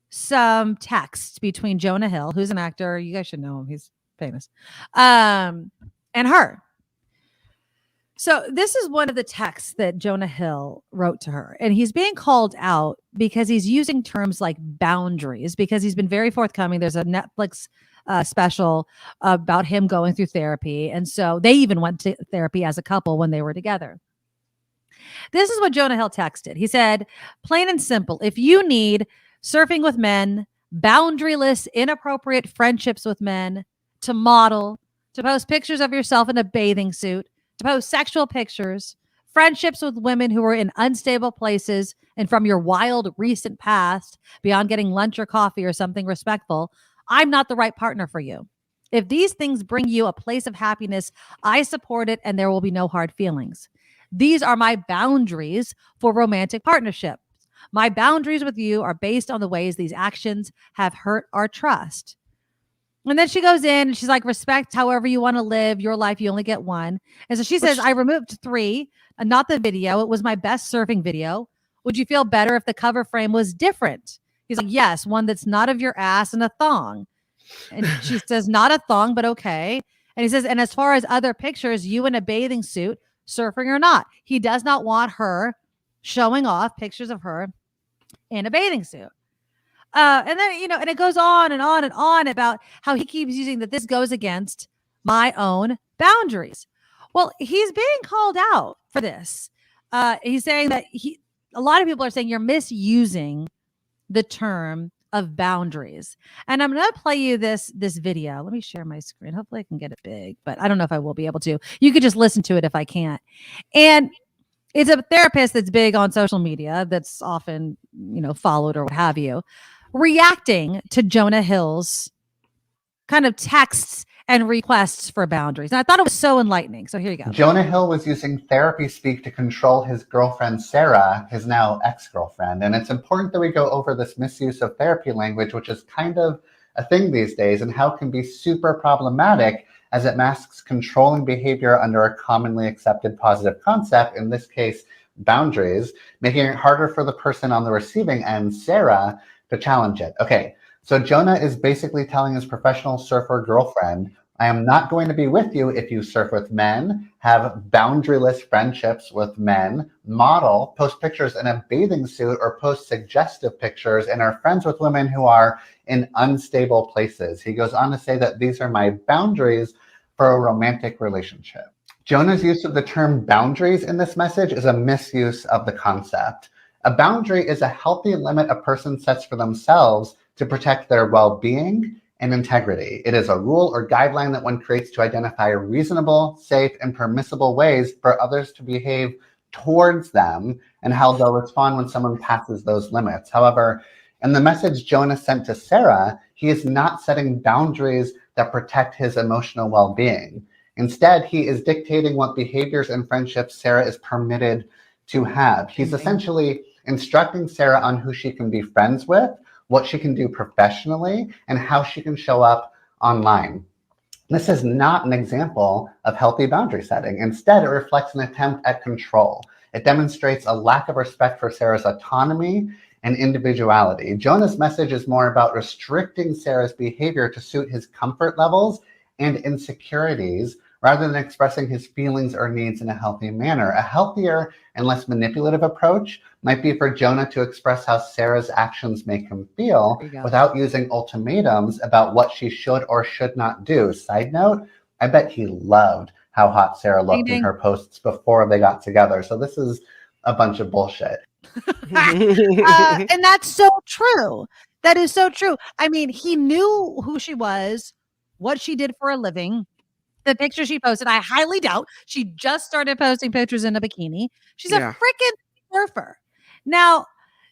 some text between Jonah Hill, who's an actor. You guys should know him. He's famous. And her. So this is one of the texts that Jonah Hill wrote to her. And he's being called out because he's using terms like boundaries, because he's been very forthcoming. There's a Netflix special about him going through therapy. And so they even went to therapy as a couple when they were together. This is what Jonah Hill texted. He said, plain and simple, if you need surfing with men, boundaryless, inappropriate friendships with men, to model, to post pictures of yourself in a bathing suit, to post sexual pictures, friendships with women who are in unstable places and from your wild recent past, beyond getting lunch or coffee or something respectful, I'm not the right partner for you. If these things bring you a place of happiness, I support it and there will be no hard feelings. These are my boundaries for romantic partnership. My boundaries with you are based on the ways these actions have hurt our trust. And then she goes in and she's like, respect however you want to live your life. You only get one. And so she says, I removed 3, not the video. It was my best surfing video. Would you feel better if the cover frame was different? He's like, yes, one that's not of your ass and a thong. And she says, not a thong, but okay. And he says, and as far as other pictures, you in a bathing suit, surfing or not, he does not want her showing off pictures of her in a bathing suit. And then, and it goes on and on and on about how he keeps using that this goes against my own boundaries. Well, he's being called out for this. He's saying that a lot of people are saying you're misusing the term of boundaries. And I'm going to play you this video. Let me share my screen. Hopefully I can get it big, but I don't know if I will be able to. You could just listen to it if I can't. And it's a therapist that's big on social media, that's often, followed or what have you, reacting to Jonah Hill's kind of texts and requests for boundaries. And I thought it was so enlightening. So here you go. Jonah Hill was using therapy speak to control his girlfriend, Sarah, his now ex-girlfriend. And it's important that we go over this misuse of therapy language, which is kind of a thing these days, and how it can be super problematic as it masks controlling behavior under a commonly accepted positive concept, in this case, boundaries, making it harder for the person on the receiving end, Sarah, to challenge it. Okay, so Jonah is basically telling his professional surfer girlfriend, I am not going to be with you if you surf with men, have boundaryless friendships with men, model, post pictures in a bathing suit, or post suggestive pictures, and are friends with women who are in unstable places. He goes on to say that these are my boundaries for a romantic relationship. Jonah's use of the term boundaries in this message is a misuse of the concept. A boundary is a healthy limit a person sets for themselves to protect their well-being and integrity. It is a rule or guideline that one creates to identify reasonable, safe, and permissible ways for others to behave towards them and how they'll respond when someone passes those limits. However, in the message Jonah sent to Sarah, he is not setting boundaries that protect his emotional well-being. Instead, he is dictating what behaviors and friendships Sarah is permitted to have. He's essentially instructing Sarah on who she can be friends with, what she can do professionally, and how she can show up online. This is not an example of healthy boundary setting. Instead, it reflects an attempt at control. It demonstrates a lack of respect for Sarah's autonomy and individuality. Jonah's message is more about restricting Sarah's behavior to suit his comfort levels and insecurities, rather than expressing his feelings or needs in a healthy manner. A healthier and less manipulative approach might be for Jonah to express how Sarah's actions make him feel without using ultimatums about what she should or should not do. Side note, I bet he loved how hot Sarah looked in her posts before they got together. So this is a bunch of bullshit. And that's so true. That is so true. I mean, he knew who she was, what she did for a living. The picture she posted, I highly doubt she just started posting pictures in a bikini. She's a freaking surfer. Now,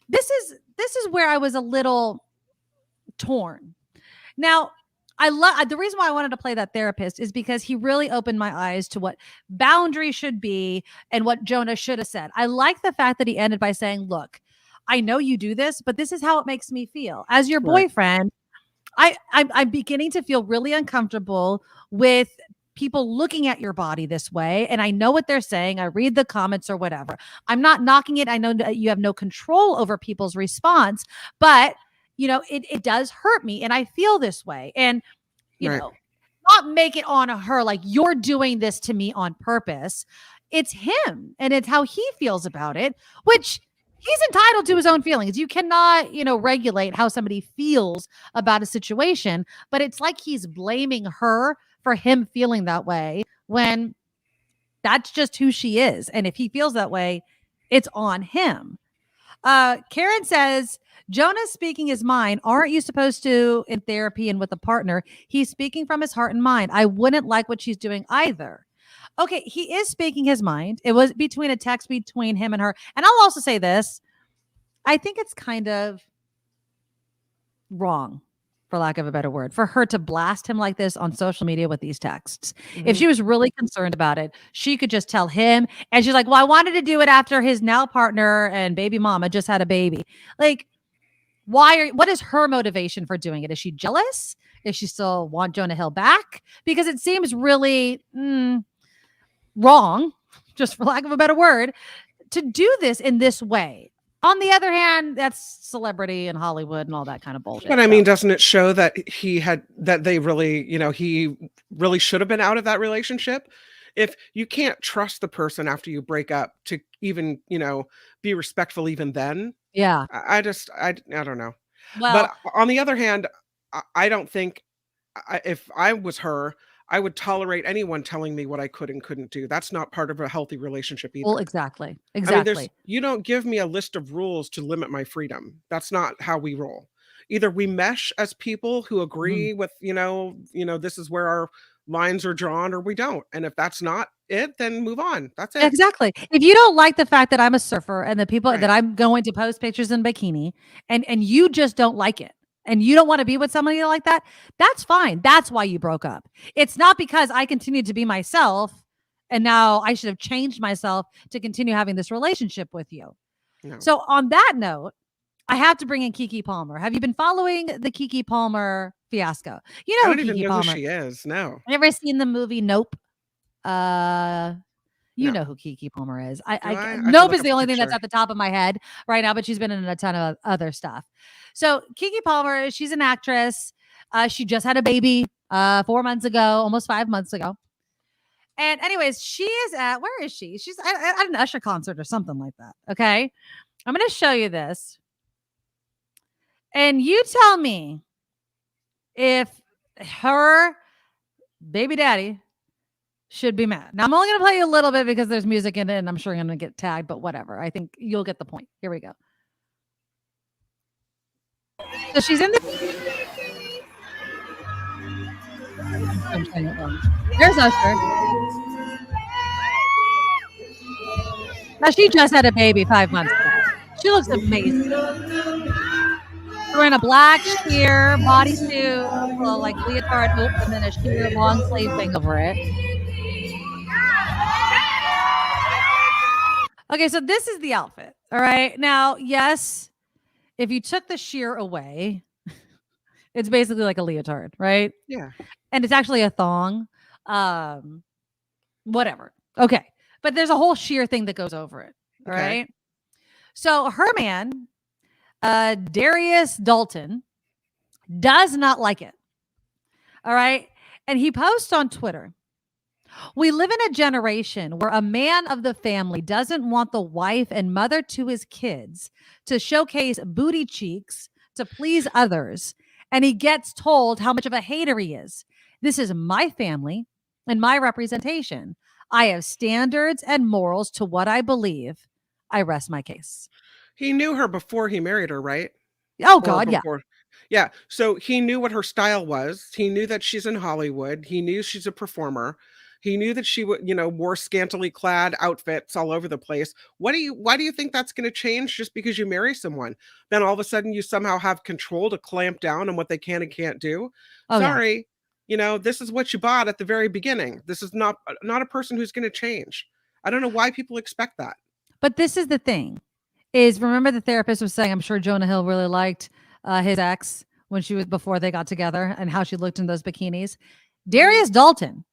this is where I was a little torn. Now, the reason why I wanted to play that therapist is because he really opened my eyes to what boundaries should be and what Jonah should have said. I like the fact that he ended by saying, look, I know you do this, but this is how it makes me feel. As your boyfriend, I'm beginning to feel really uncomfortable with people looking at your body this way. And I know what they're saying. I read the comments or whatever. I'm not knocking it. I know that you have no control over people's response, but it does hurt me. And I feel this way. And, you know, not make it on her like you're doing this to me on purpose. It's him and it's how he feels about it, which he's entitled to his own feelings. You cannot, regulate how somebody feels about a situation, but it's like he's blaming her for him feeling that way when that's just who she is. And if he feels that way, it's on him. Karen says, Jonah's speaking his mind. Aren't you supposed to in therapy and with a partner? He's speaking from his heart and mind. I wouldn't like what she's doing either. Okay, he is speaking his mind. It was between a text between him and her. And I'll also say this. I think it's kind of wrong, for lack of a better word, for her to blast him like this on social media with these texts. Mm-hmm. If she was really concerned about it, she could just tell him. And she's like, well, I wanted to do it after his now partner and baby mama just had a baby. Like, what is her motivation for doing it? Is she jealous? Does she still want Jonah Hill back? Because it seems really wrong, just for lack of a better word, to do this in this way. On the other hand, that's celebrity and Hollywood and all that kind of bullshit. But I mean, doesn't it show that they really, he really should have been out of that relationship? If you can't trust the person after you break up to even, be respectful even then. Yeah. I don't know. Well, but on the other hand, I don't think if I was her, I would tolerate anyone telling me what I could and couldn't do. That's not part of a healthy relationship either. well, exactly. I mean, you don't give me a list of rules to limit my freedom. That's not how we roll. Either we mesh as people who agree with, this is where our lines are drawn, or we don't. And if that's not it, then move on. That's it. Exactly. If you don't like the fact that I'm a surfer and the people that I'm going to post pictures in bikini and you just don't like it and you don't want to be with somebody like that, that's fine. That's why you broke up. It's not because I continued to be myself and now I should have changed myself to continue having this relationship with you. No. So on that note, I have to bring in KeKe Palmer. Have you been following the KeKe Palmer fiasco? You know I don't who even KeKe know Palmer who she is. No. You ever seen the movie Nope? You No. know who KeKe Palmer is. I have to Nope look is the up a only thing that's picture. at the top of my head right now, but she's been in a ton of other stuff. So KeKe Palmer, she's an actress. She just had a baby 4 months ago, almost 5 months ago. And anyways, she is where is she? She's at an Usher concert or something like that. Okay. I'm going to show you this. And you tell me if her baby daddy should be mad. Now, I'm only going to play you a little bit because there's music in it and I'm sure I'm going to get tagged, but whatever. I think you'll get the point. Here we go. So she's in the... I'm saying it wrong. There's Usher. Now, she just had a baby 5 months ago. She looks amazing. Wearing a black sheer bodysuit, well, like leotard, and then a sheer long sleeve thing over it. Okay, so this is the outfit. All right. Now, yes, if you took the sheer away, it's basically like a leotard, right? Yeah. And it's actually a thong. Whatever. Okay. But there's a whole sheer thing that goes over it. All Okay. right. So her man, Darius Dalton, does not like it. All right. And he posts on Twitter, we live in a generation where a man of the family doesn't want the wife and mother to his kids to showcase booty cheeks to please others. And he gets told how much of a hater he is. This is my family and my representation. I have standards and morals to what I believe. I rest my case. He knew her before he married her, right? Oh, Or God, yeah. before. Yeah. So he knew what her style was. He knew that she's in Hollywood. He knew she's a performer. He knew that she would, wore scantily clad outfits all over the place. Why do you think that's going to change just because you marry someone? Then all of a sudden you somehow have control to clamp down on what they can and can't do. Oh, yeah. Sorry. This is what you bought at the very beginning. This is not a person who's going to change. I don't know why people expect that. But this is the thing is, remember the therapist was saying, I'm sure Jonah Hill really liked his ex before they got together and how she looked in those bikinis. Darius Dalton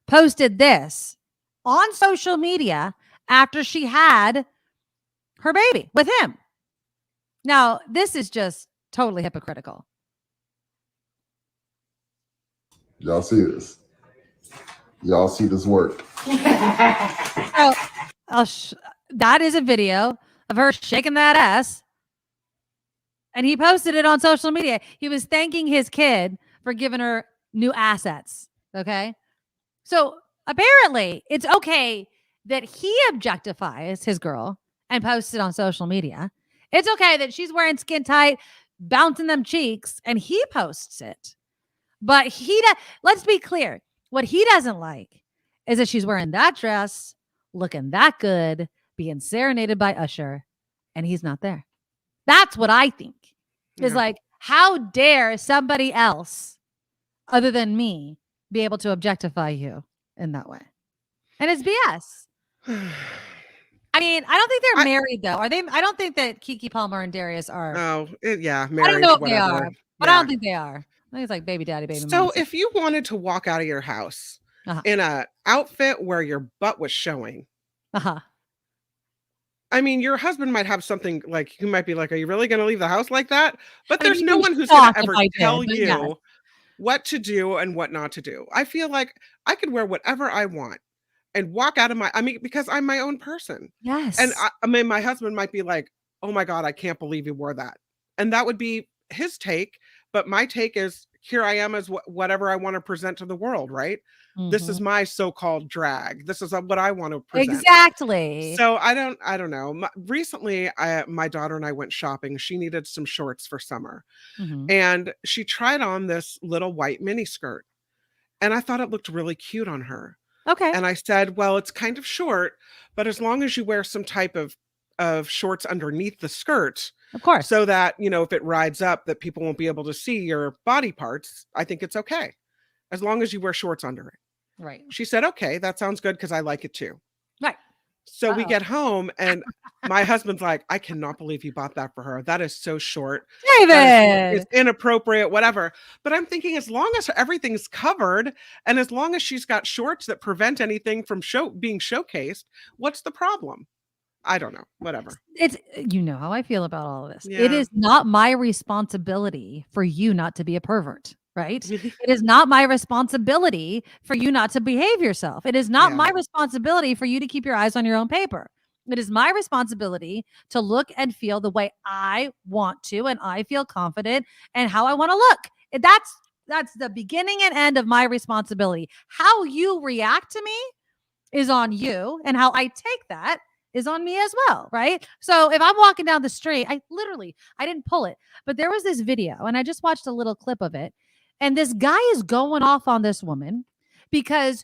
posted this on social media after she had her baby with him. Now, this is just totally hypocritical. Y'all see this? Y'all see this work? So that is a video of her shaking that ass. And he posted it on social media. He was thanking his kid for giving her new assets. Okay. So apparently it's okay that he objectifies his girl and posts it on social media. It's okay that she's wearing skin tight, bouncing them cheeks, and he posts it. But let's be clear. What he doesn't like is that she's wearing that dress, looking that good, being serenaded by Usher, and he's not there. That's what I think. Is like, how dare somebody else other than me be able to objectify you in that way? And it's BS. I mean, I don't think they're married though. Are they? I don't think that KeKe Palmer and Darius are. Oh, yeah, I don't marriage, know if whatever. they are, but I don't think they are. I think it's like baby daddy, baby So mama. if you wanted to walk out of your house in a outfit where your butt was showing, I mean, your husband might have something like, he might be like, are you really going to leave the house like that? But I mean, there's he'd no be one who's going shocked to if ever I did, tell but you yes. what to do and what not to do. I feel like I could wear whatever I want and walk out of because I'm my own person. Yes. And I mean, my husband might be like, oh my God, I can't believe you wore that. And that would be his take. But my take is, here I am as whatever I want to present to the world, right? This is my so-called drag. This is what I want to present. Exactly. So I don't know. Recently, my daughter and I went shopping. She needed some shorts for summer. And she tried on this little white mini skirt. And I thought it looked really cute on her. Okay. And I said, well, it's kind of short, but as long as you wear some type of shorts underneath the skirt, of course, so that, if it rides up, that people won't be able to see your body parts, I think it's okay. As long as you wear shorts under it. Right. She said, okay, that sounds good because I like it too. Right. So we get home and my husband's like, I cannot believe you bought that for her. That is so short. David. It's inappropriate, whatever. But I'm thinking, as long as everything's covered and as long as she's got shorts that prevent anything from being showcased, what's the problem? I don't know. Whatever. It's, how I feel about all of this. Yeah. It is not my responsibility for you not to be a pervert. Right? It is not my responsibility for you not to behave yourself. It is not my responsibility for you to keep your eyes on your own paper. It is my responsibility to look and feel the way I want to, and I feel confident and how I want to look. That's the beginning and end of my responsibility. How you react to me is on you, and how I take that is on me as well, right? So if I'm walking down the street, I didn't pull it, but there was this video, and I just watched a little clip of it. And this guy is going off on this woman because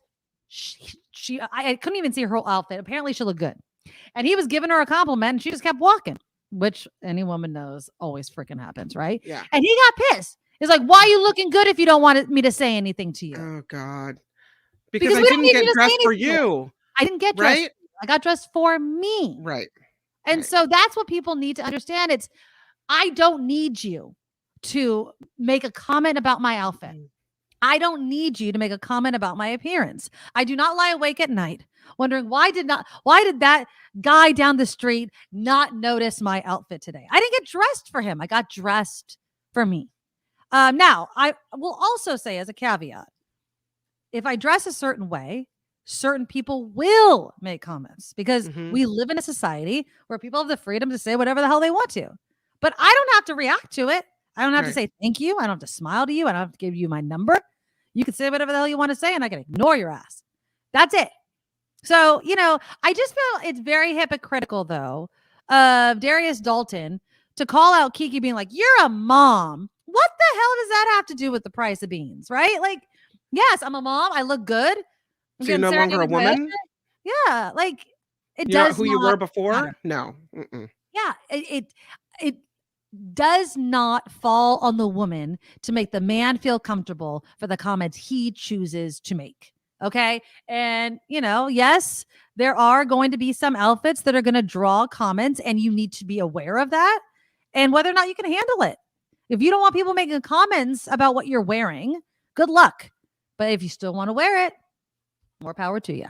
I couldn't even see her whole outfit. Apparently she looked good. And he was giving her a compliment and she just kept walking, which any woman knows always freaking happens, right? Yeah. And he got pissed. It's like, why are you looking good if you don't want me to say anything to you? Oh God. Because I we don't didn't need get you to say dressed for anything. you. I didn't get dressed. Right? I got dressed for me. Right. And so that's what people need to understand. I don't need you to make a comment about my outfit. I don't need you to make a comment about my appearance. I do not lie awake at night wondering why did that guy down the street not notice my outfit today? I didn't get dressed for him. I got dressed for me. Now, I will also say as a caveat, if I dress a certain way, certain people will make comments because we live in a society where people have the freedom to say whatever the hell they want to. But I don't have to react to it. I don't have to say thank you. I don't have to smile to you. I don't have to give you my number. You can say whatever the hell you want to say and I can ignore your ass. That's it. So, I just feel it's very hypocritical though of Darius Dalton to call out KeKe being like, you're a mom. What the hell does that have to do with the price of beans? Right? Like, yes, I'm a mom. I look good. So you're no longer a woman? Yeah. Like it You does who you were not before? matter. No. Mm-mm. Yeah. It does not fall on the woman to make the man feel comfortable for the comments he chooses to make. Okay. And, yes, there are going to be some outfits that are going to draw comments and you need to be aware of that and whether or not you can handle it. If you don't want people making comments about what you're wearing, good luck. But if you still want to wear it, more power to you.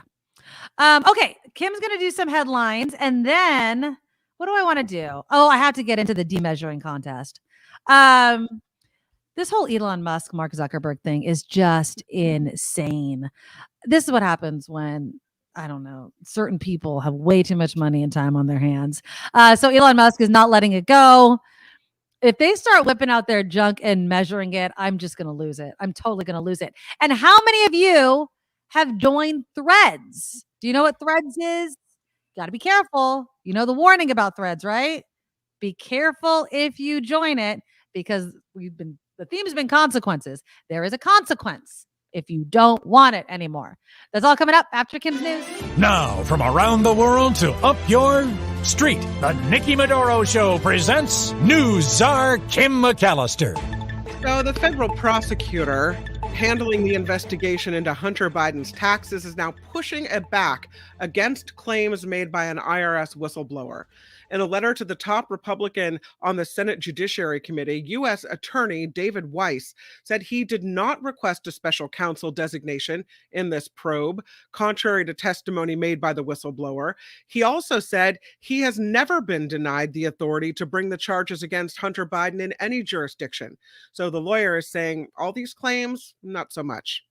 Okay. Kim's going to do some headlines and then what do I want to do? Oh, I have to get into the demeasuring contest. This whole Elon Musk, Mark Zuckerberg thing is just insane. This is what happens when I don't know, certain people have way too much money and time on their hands. So Elon Musk is not letting it go. If they start whipping out their junk and measuring it, I'm just going to lose it. I'm totally going to lose it. And how many of you have joined Threads? Do you know what Threads is? Got to be careful. You know the warning about Threads, right? Be careful if you join it, because the theme has been consequences. There is a consequence if you don't want it anymore. That's all coming up after Kim's news. Now, from around the world to up your street, the Nikki Medoro Show presents News Czar Kim McAllister. So the federal prosecutor handling the investigation into Hunter Biden's taxes is now pushing it back against claims made by an IRS whistleblower. In a letter to the top Republican on the Senate Judiciary Committee, U.S. Attorney David Weiss said he did not request a special counsel designation in this probe, contrary to testimony made by the whistleblower. He also said he has never been denied the authority to bring the charges against Hunter Biden in any jurisdiction. So the lawyer is saying all these claims, not so much.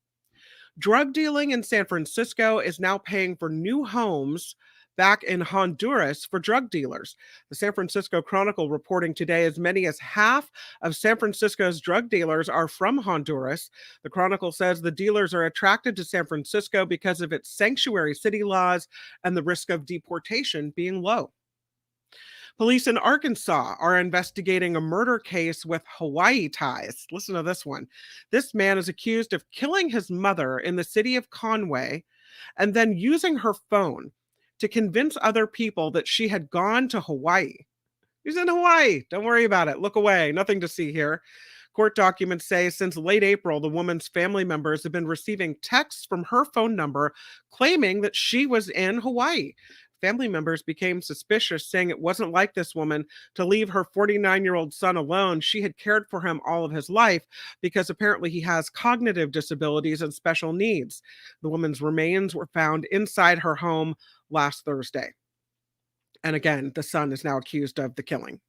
Drug dealing in San Francisco is now paying for new homes back in Honduras for drug dealers. The San Francisco Chronicle reporting today as many as half of San Francisco's drug dealers are from Honduras. The Chronicle says the dealers are attracted to San Francisco because of its sanctuary city laws and the risk of deportation being low. Police in Arkansas are investigating a murder case with Hawaii ties. Listen to this one. This man is accused of killing his mother in the city of Conway and then using her phone to convince other people that she had gone to Hawaii. He's in Hawaii. Don't worry about it. Look away. Nothing to see here. Court documents say since late April, the woman's family members have been receiving texts from her phone number claiming that she was in Hawaii. Family members became suspicious, saying it wasn't like this woman to leave her 49-year-old son alone. She had cared for him all of his life because apparently he has cognitive disabilities and special needs. The woman's remains were found inside her home last Thursday. And again, the son is now accused of the killing.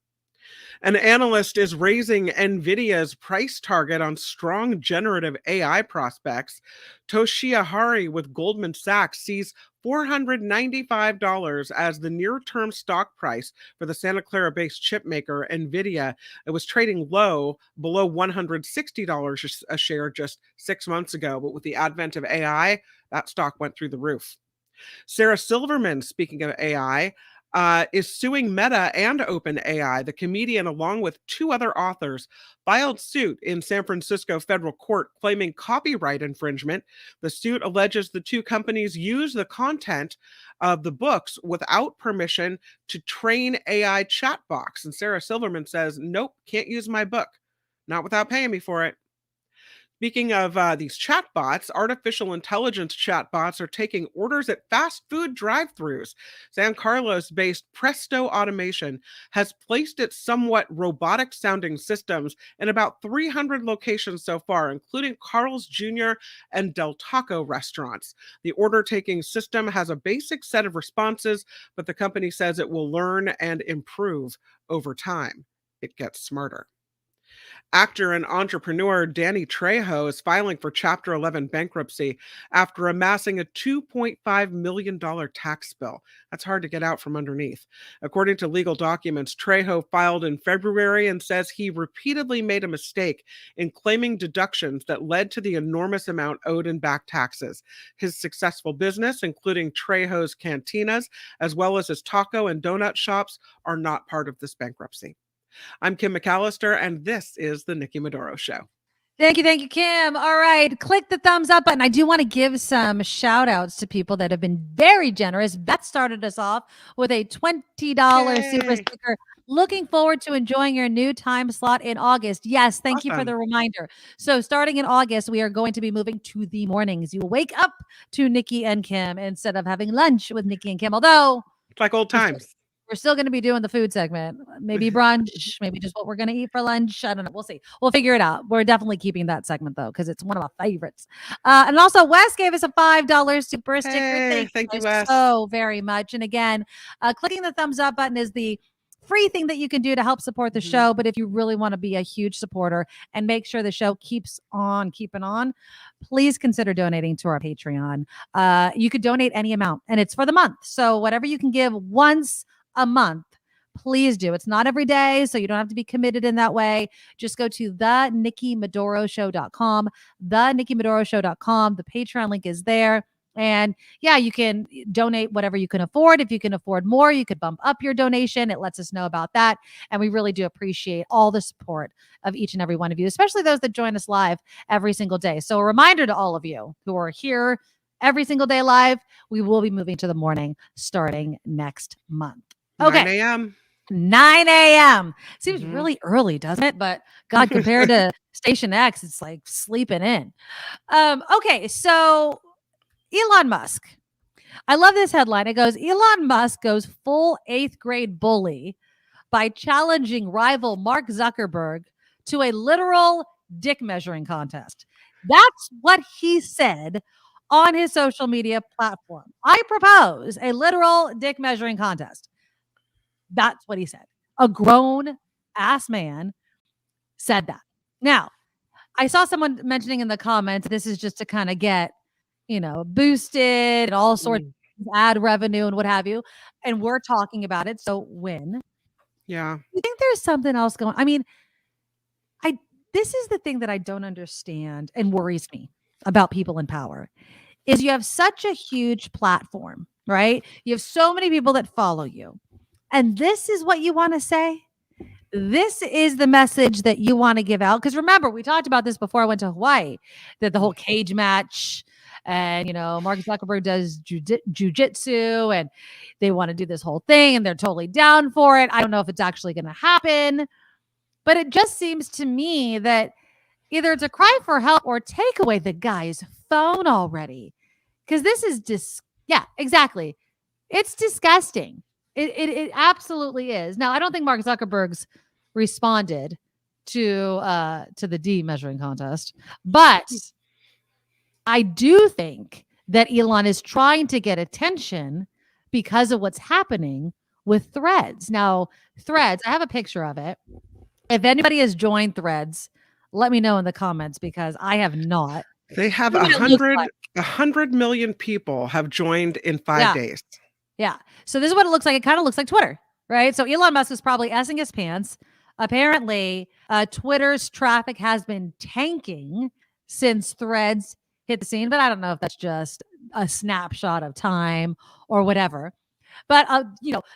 An analyst is raising NVIDIA's price target on strong generative AI prospects. Toshiya Hari with Goldman Sachs sees $495 as the near-term stock price for the Santa Clara-based chipmaker NVIDIA. It was trading low, below $160 a share just 6 months ago, but with the advent of AI, that stock went through the roof. Sarah Silverman, speaking of AI, is suing Meta and OpenAI. The comedian, along with two other authors, filed suit in San Francisco federal court claiming copyright infringement. The suit alleges the two companies used the content of the books without permission to train AI chatbots. And Sarah Silverman says, nope, can't use my book. Not without paying me for it. Speaking of these chatbots, artificial intelligence chatbots are taking orders at fast food drive-thrus. San Carlos-based Presto Automation has placed its somewhat robotic-sounding systems in about 300 locations so far, including Carl's Jr. and Del Taco restaurants. The order-taking system has a basic set of responses, but the company says it will learn and improve over time. It gets smarter. Actor and entrepreneur Danny Trejo is filing for Chapter 11 bankruptcy after amassing a $2.5 million tax bill. That's hard to get out from underneath. According to legal documents, Trejo filed in February and says he repeatedly made a mistake in claiming deductions that led to the enormous amount owed in back taxes. His successful business, including Trejo's Cantinas, as well as his taco and donut shops, are not part of this bankruptcy. I'm Kim McAllister, and this is the Nikki Medoro Show. Thank you, Kim. All right, click the thumbs up button. I do want to give some shout outs to people that have been very generous. Beth started us off with a $20 super sticker. Looking forward to enjoying your new time slot in August. Yes, thank you for the reminder. So starting in August, we are going to be moving to the mornings. You will wake up to Nikki and Kim instead of having lunch with Nikki and Kim, although it's like old times. We're still going to be doing the food segment, maybe brunch, maybe just what we're going to eat for lunch. I don't know. We'll see. We'll figure it out. We're definitely keeping that segment though, because it's one of my favorites. And also Wes gave us a $5 super sticker. Thank you, Wes. So very much. And again, clicking the thumbs up button is the free thing that you can do to help support the show. But if you really want to be a huge supporter and make sure the show keeps on keeping on, please consider donating to our Patreon. You could donate any amount, and it's for the month. So whatever you can give once a month, please do. It's not every day, so you don't have to be committed in that way. Just go to thenikkimedoroshow.com, thenikkimedoroshow.com. The Patreon link is there. And yeah, you can donate whatever you can afford. If you can afford more, you could bump up your donation. It lets us know about that. And we really do appreciate all the support of each and every one of you, especially those that join us live every single day. So a reminder to all of you who are here every single day live, we will be moving to the morning starting next month. Okay. 9 a.m. 9 a.m. Seems really early, doesn't it? But God, compared to Station X, it's like sleeping in. Okay, so Elon Musk. I love this headline. It goes, Elon Musk goes full 8th grade bully by challenging rival Mark Zuckerberg to a literal dick measuring contest. That's what he said on his social media platform. I propose a literal dick measuring contest. That's what he said. A grown ass man said that. Now, I saw someone mentioning in the comments, this is just to kind of get, boosted and all sorts of ad revenue and what have you. And we're talking about it. So when? Yeah. You think there's something else going? I mean, this is the thing that I don't understand and worries me about people in power is you have such a huge platform, right? You have so many people that follow you. And this is what you want to say? This is the message that you want to give out? Because remember, we talked about this before I went to Hawaii, that the whole cage match and, Mark Zuckerberg does jujitsu and they want to do this whole thing and they're totally down for it. I don't know if it's actually going to happen, but it just seems to me that either it's a cry for help or take away the guy's phone already. Because this is yeah, exactly. It's disgusting. It absolutely is. Now, I don't think Mark Zuckerberg's responded to the D measuring contest, but I do think that Elon is trying to get attention because of what's happening with Threads. Now, Threads, I have a picture of it. If anybody has joined Threads, let me know in the comments because I have not. They have 100 million people have joined in 5 days. Yeah. So this is what it looks like. It kind of looks like Twitter, right? So Elon Musk is probably essing his pants. Apparently, Twitter's traffic has been tanking since Threads hit the scene, but I don't know if that's just a snapshot of time or whatever. But,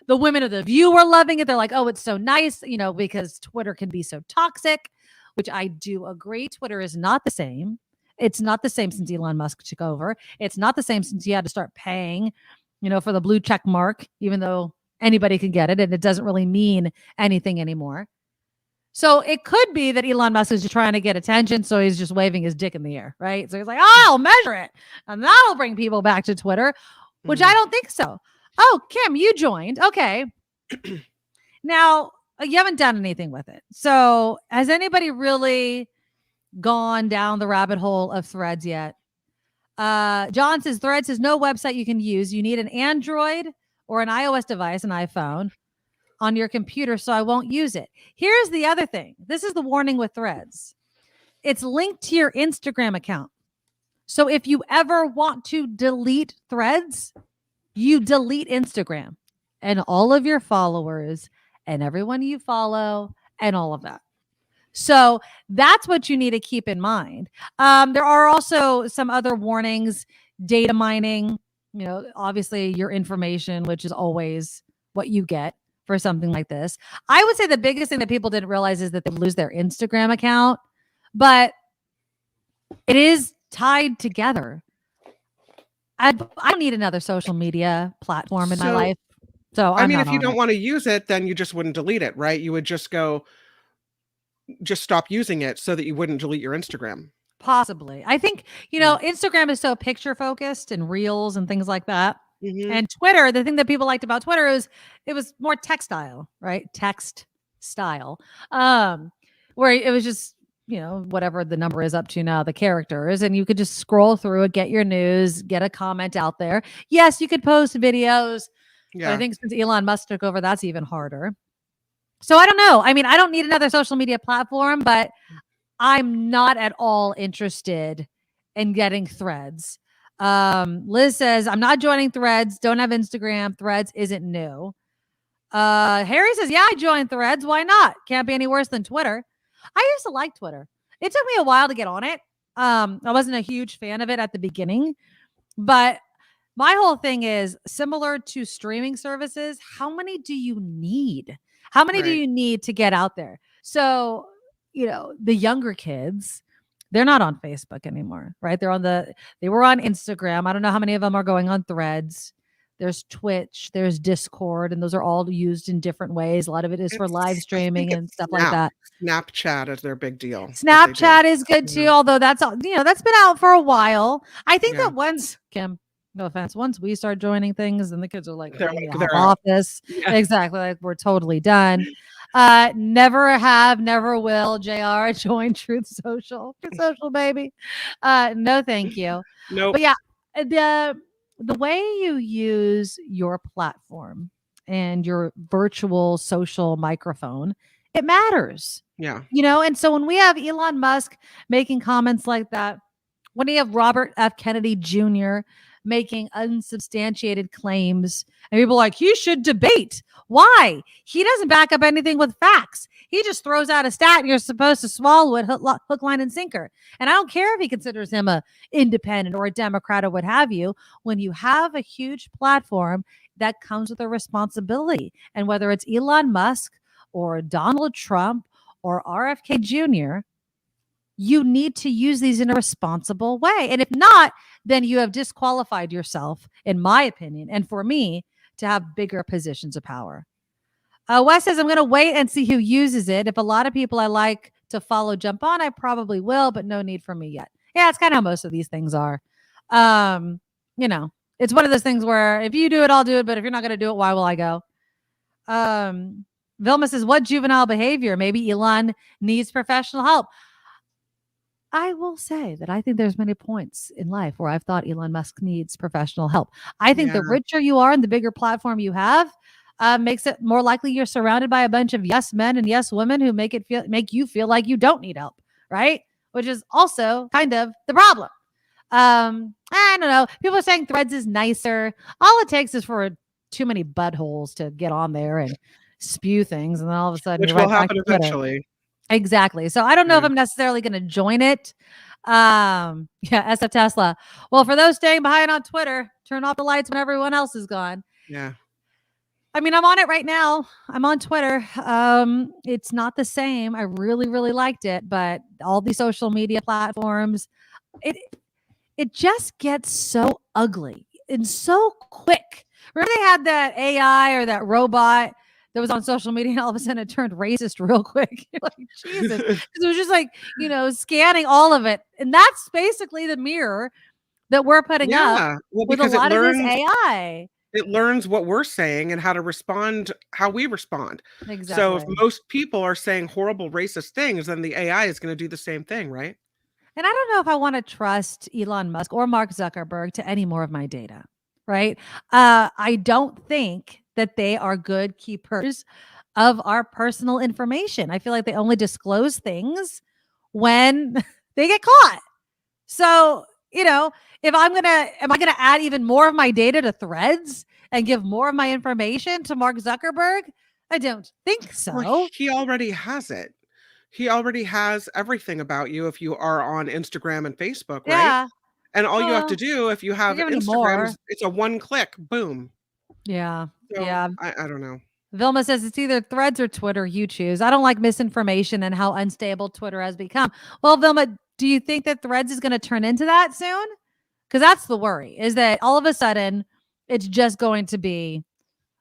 the women of The View were loving it. They're like, oh, it's so nice, because Twitter can be so toxic, which I do agree. Twitter is not the same. It's not the same since Elon Musk took over. It's not the same since he had to start paying for the blue check mark, even though anybody can get it and it doesn't really mean anything anymore. So it could be that Elon Musk is just trying to get attention. So he's just waving his dick in the air, right? So he's like, oh, I'll measure it and that'll bring people back to Twitter, which I don't think so. Oh, Kim, you joined. Okay. Now, you haven't done anything with it. So has anybody really gone down the rabbit hole of Threads yet? John says Threads is no website you can use. You need an Android or an iOS device, an iPhone on your computer, so I won't use it. Here's the other thing. This is the warning with Threads. It's linked to your Instagram account. So if you ever want to delete Threads, you delete Instagram and all of your followers and everyone you follow and all of that. So that's what you need to keep in mind. There are also some other warnings, data mining, obviously your information, which is always what you get for something like this. I would say the biggest thing that people didn't realize is that they lose their Instagram account, but it is tied together. I don't need another social media platform in my life. So I mean, if you don't want to use it, then you just wouldn't delete it, right? You would just stop using it so that you wouldn't delete your Instagram. Possibly. I think, Instagram is so picture focused and reels and things like that. Mm-hmm. And Twitter, the thing that people liked about Twitter is it was more text style, right? Text style. Where it was just, whatever the number is up to now, the characters, and you could just scroll through it, get your news, get a comment out there. Yes, you could post videos. Yeah. But I think since Elon Musk took over, that's even harder. So I don't know. I mean, I don't need another social media platform, but I'm not at all interested in getting Threads. Liz says, I'm not joining Threads. Don't have Instagram. Threads isn't new. Harry says, yeah, I joined Threads. Why not? Can't be any worse than Twitter. I used to like Twitter. It took me a while to get on it. I wasn't a huge fan of it at the beginning, but my whole thing is similar to streaming services. How many do you need? How many do you need to get out there? So, you know, the younger kids, they're not on Facebook anymore, right? They were on Instagram. I don't know how many of them are going on Threads. There's Twitch, there's Discord, and those are all used in different ways. A lot of it is for live streaming and stuff like that. Snapchat is their big deal. Snapchat is good too, although that's been out for a while. I think that once, Kim, no offense, once we start joining things and the kids are like, they're off this. Yeah. Exactly. Like we're totally done. Never have, never will. JR join Truth Social. Truth Social, baby. No, thank you. Nope. But yeah, the way you use your platform and your virtual social microphone, it matters. Yeah. You know, and so when we have Elon Musk making comments like that, when you have Robert F. Kennedy Jr. making unsubstantiated claims, and people are like, he should debate. Why? He doesn't back up anything with facts. He just throws out a stat and you're supposed to swallow it hook, line, and sinker. And I don't care if he considers him a independent or a Democrat or what have you. When you have a huge platform, that comes with a responsibility. And whether it's Elon Musk or Donald Trump or RFK Jr., you need to use these in a responsible way. And if not, then you have disqualified yourself, in my opinion, and for me, to have bigger positions of power. Wes says, I'm going to wait and see who uses it. If a lot of people I like to follow jump on, I probably will, but no need for me yet. Yeah, it's kind of how most of these things are. You know, it's one of those things where if you do it, I'll do it. But if you're not going to do it, why will I go? Vilma says, what juvenile behavior? Maybe Elon needs professional help. I will say that I think there's many points in life where I've thought Elon Musk needs professional help. I think the richer you are and the bigger platform you have, makes it more likely you're surrounded by a bunch of yes men and yes women who make you feel like you don't need help, right? Which is also kind of the problem. I don't know. People are saying Threads is nicer. All it takes is for too many buttholes to get on there and spew things, and then all of a sudden, which will happen eventually. Exactly. So I don't know if I'm necessarily going to join it. Yeah, SF Tesla. Well, for those staying behind on Twitter, turn off the lights when everyone else is gone. Yeah. I mean, I'm on it right now. I'm on Twitter. It's not the same. I really, really liked it, but all the social media platforms, it just gets so ugly and so quick. Remember they had that AI or that robot that was on social media and all of a sudden it turned racist real quick. You're like, Jesus. It was just like, you know, scanning all of it. And that's basically the mirror that we're putting up with a lot of this AI. It learns what we're saying and how to respond, how we respond. Exactly. So if most people are saying horrible racist things, then the AI is going to do the same thing, right? And I don't know if I want to trust Elon Musk or Mark Zuckerberg to any more of my data, right? I don't think that they are good keepers of our personal information. I feel like they only disclose things when they get caught. So, you know, am I going to add even more of my data to Threads and give more of my information to Mark Zuckerberg? I don't think so. Well, he already has it. He already has everything about you if you are on Instagram and Facebook, right? Yeah. And all you have to do if you have Instagram, it's a one click, boom. Yeah. So, yeah. I don't know. Vilma says it's either Threads or Twitter. You choose. I don't like misinformation and how unstable Twitter has become. Well, Vilma, do you think that Threads is going to turn into that soon? Because that's the worry, is that all of a sudden it's just going to be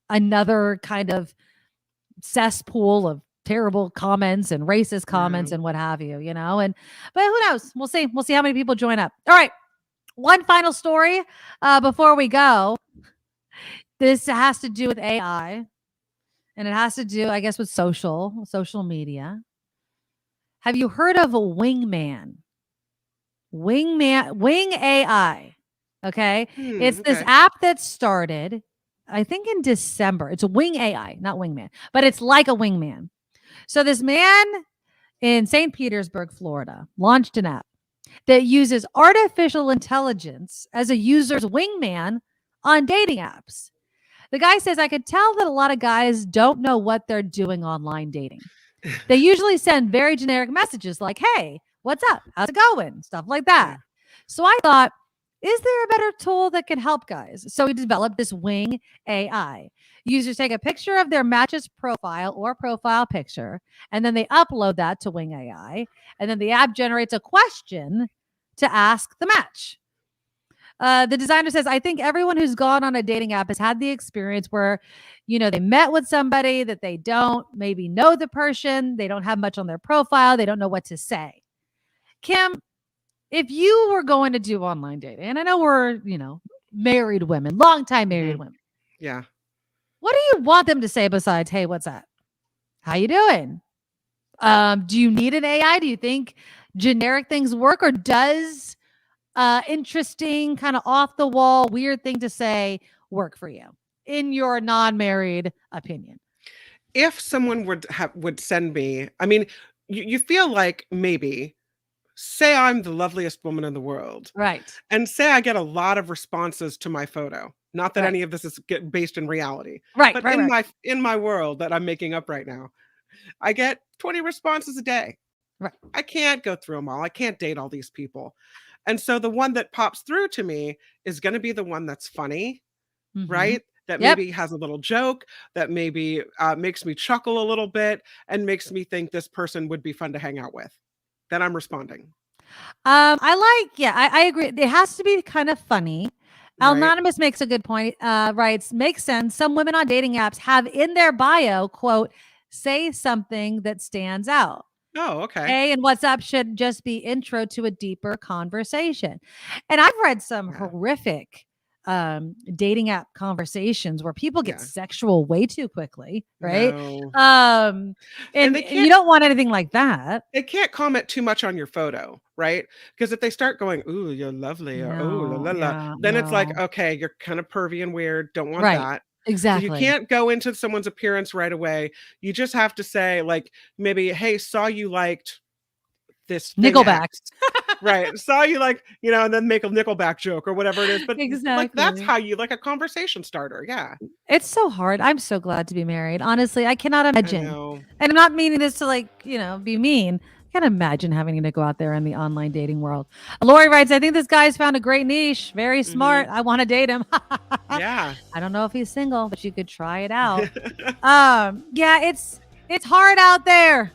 another kind of cesspool of terrible comments and racist comments and what have you, you know? But who knows? We'll see. We'll see how many people join up. All right. One final story before we go. This has to do with AI, and it has to do, I guess, with social media. Have you heard of a Wingman? Wing AI. Okay. It's this app that started I think in December. It's a wing AI, not wingman, but it's like a wingman. So this man in St. Petersburg, Florida, launched an app that uses artificial intelligence as a user's wingman on dating apps. The guy says, I could tell that a lot of guys don't know what they're doing online dating. They usually send very generic messages like, hey, what's up? How's it going? Stuff like that. So I thought, is there a better tool that can help guys? So we developed this wing AI. Users take a picture of their match's profile or profile picture, and then they upload that to Wing AI. And then the app generates a question to ask the match. The designer says, I think everyone who's gone on a dating app has had the experience where, they met with somebody that they don't maybe know the person. They don't have much on their profile. They don't know what to say. Kim, if you were going to do online dating, and I know we're, married women, longtime married women. Yeah. What do you want them to say besides, hey, what's up? How you doing? Do you need an AI? Do you think generic things work, or does interesting, kind of off the wall, weird thing to say work for you in your non-married opinion? If someone would send me, I mean, you feel like maybe, say I'm the loveliest woman in the world. Right. And say I get a lot of responses to my photo. Not that Right. any of this is based in reality. Right, But right. in my world that I'm making up right now, I get 20 responses a day. Right. I can't go through them all. I can't date all these people. And so the one that pops through to me is going to be the one that's funny, right? That Yep. maybe has a little joke, that maybe makes me chuckle a little bit and makes me think this person would be fun to hang out with. Then I'm responding. I agree. It has to be kind of funny. Right. Anonymous makes a good point. Writes, makes sense. Some women on dating apps have in their bio, quote, say something that stands out. Oh, okay. Hey, and what's up should just be intro to a deeper conversation. And I've read some horrific dating app conversations where people get sexual way too quickly, right? No. And they you don't want anything like that. They can't comment too much on your photo, right? Because if they start going, ooh, you're lovely, or ooh, la la la, then it's like, okay, you're kind of pervy and weird. Don't want Right. that. Exactly. So you can't go into someone's appearance right away. You just have to say, like, maybe, hey, saw you liked this thing Nickelback. X. Right. Saw you like, and then make a Nickelback joke or whatever it is. But like, that's how you like a conversation starter. Yeah. It's so hard. I'm so glad to be married. Honestly, I cannot imagine. know. And I'm not meaning this to be mean. I can't imagine having to go out there in the online dating world. Lori writes, I think this guy's found a great niche. Very smart. I want to date him. Yeah. I don't know if he's single, but you could try it out. It's hard out there.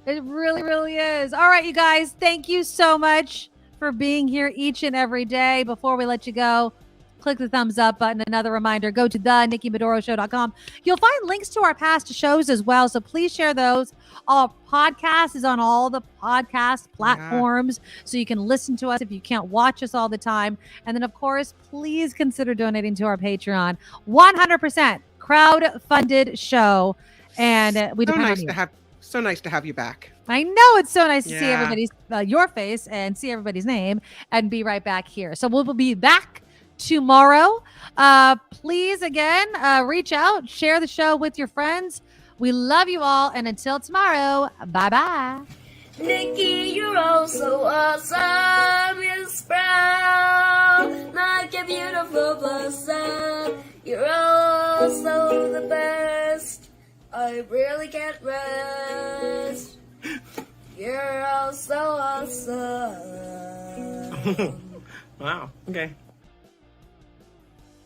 It really, really is. All right, you guys, thank you so much for being here each and every day. Before we let you go, click the thumbs up button. Another reminder, go to theNikkiMedoroShow.com. You'll find links to our past shows as well, so please share those. Our podcast is on all the podcast platforms, so you can listen to us if you can't watch us all the time. And then, of course, please consider donating to our Patreon. 100% crowd-funded show, and we depend on you. So nice to have you back. I know, it's so nice to see everybody's your face and see everybody's name and be right back here. So we'll be back tomorrow. Please again, reach out, share the show with your friends. We love you all, and until tomorrow, bye-bye. Nikki, you're all so awesome. You're proud, like a beautiful blossom. You're also the best. I really can't rest. You're all so awesome. Wow. Okay.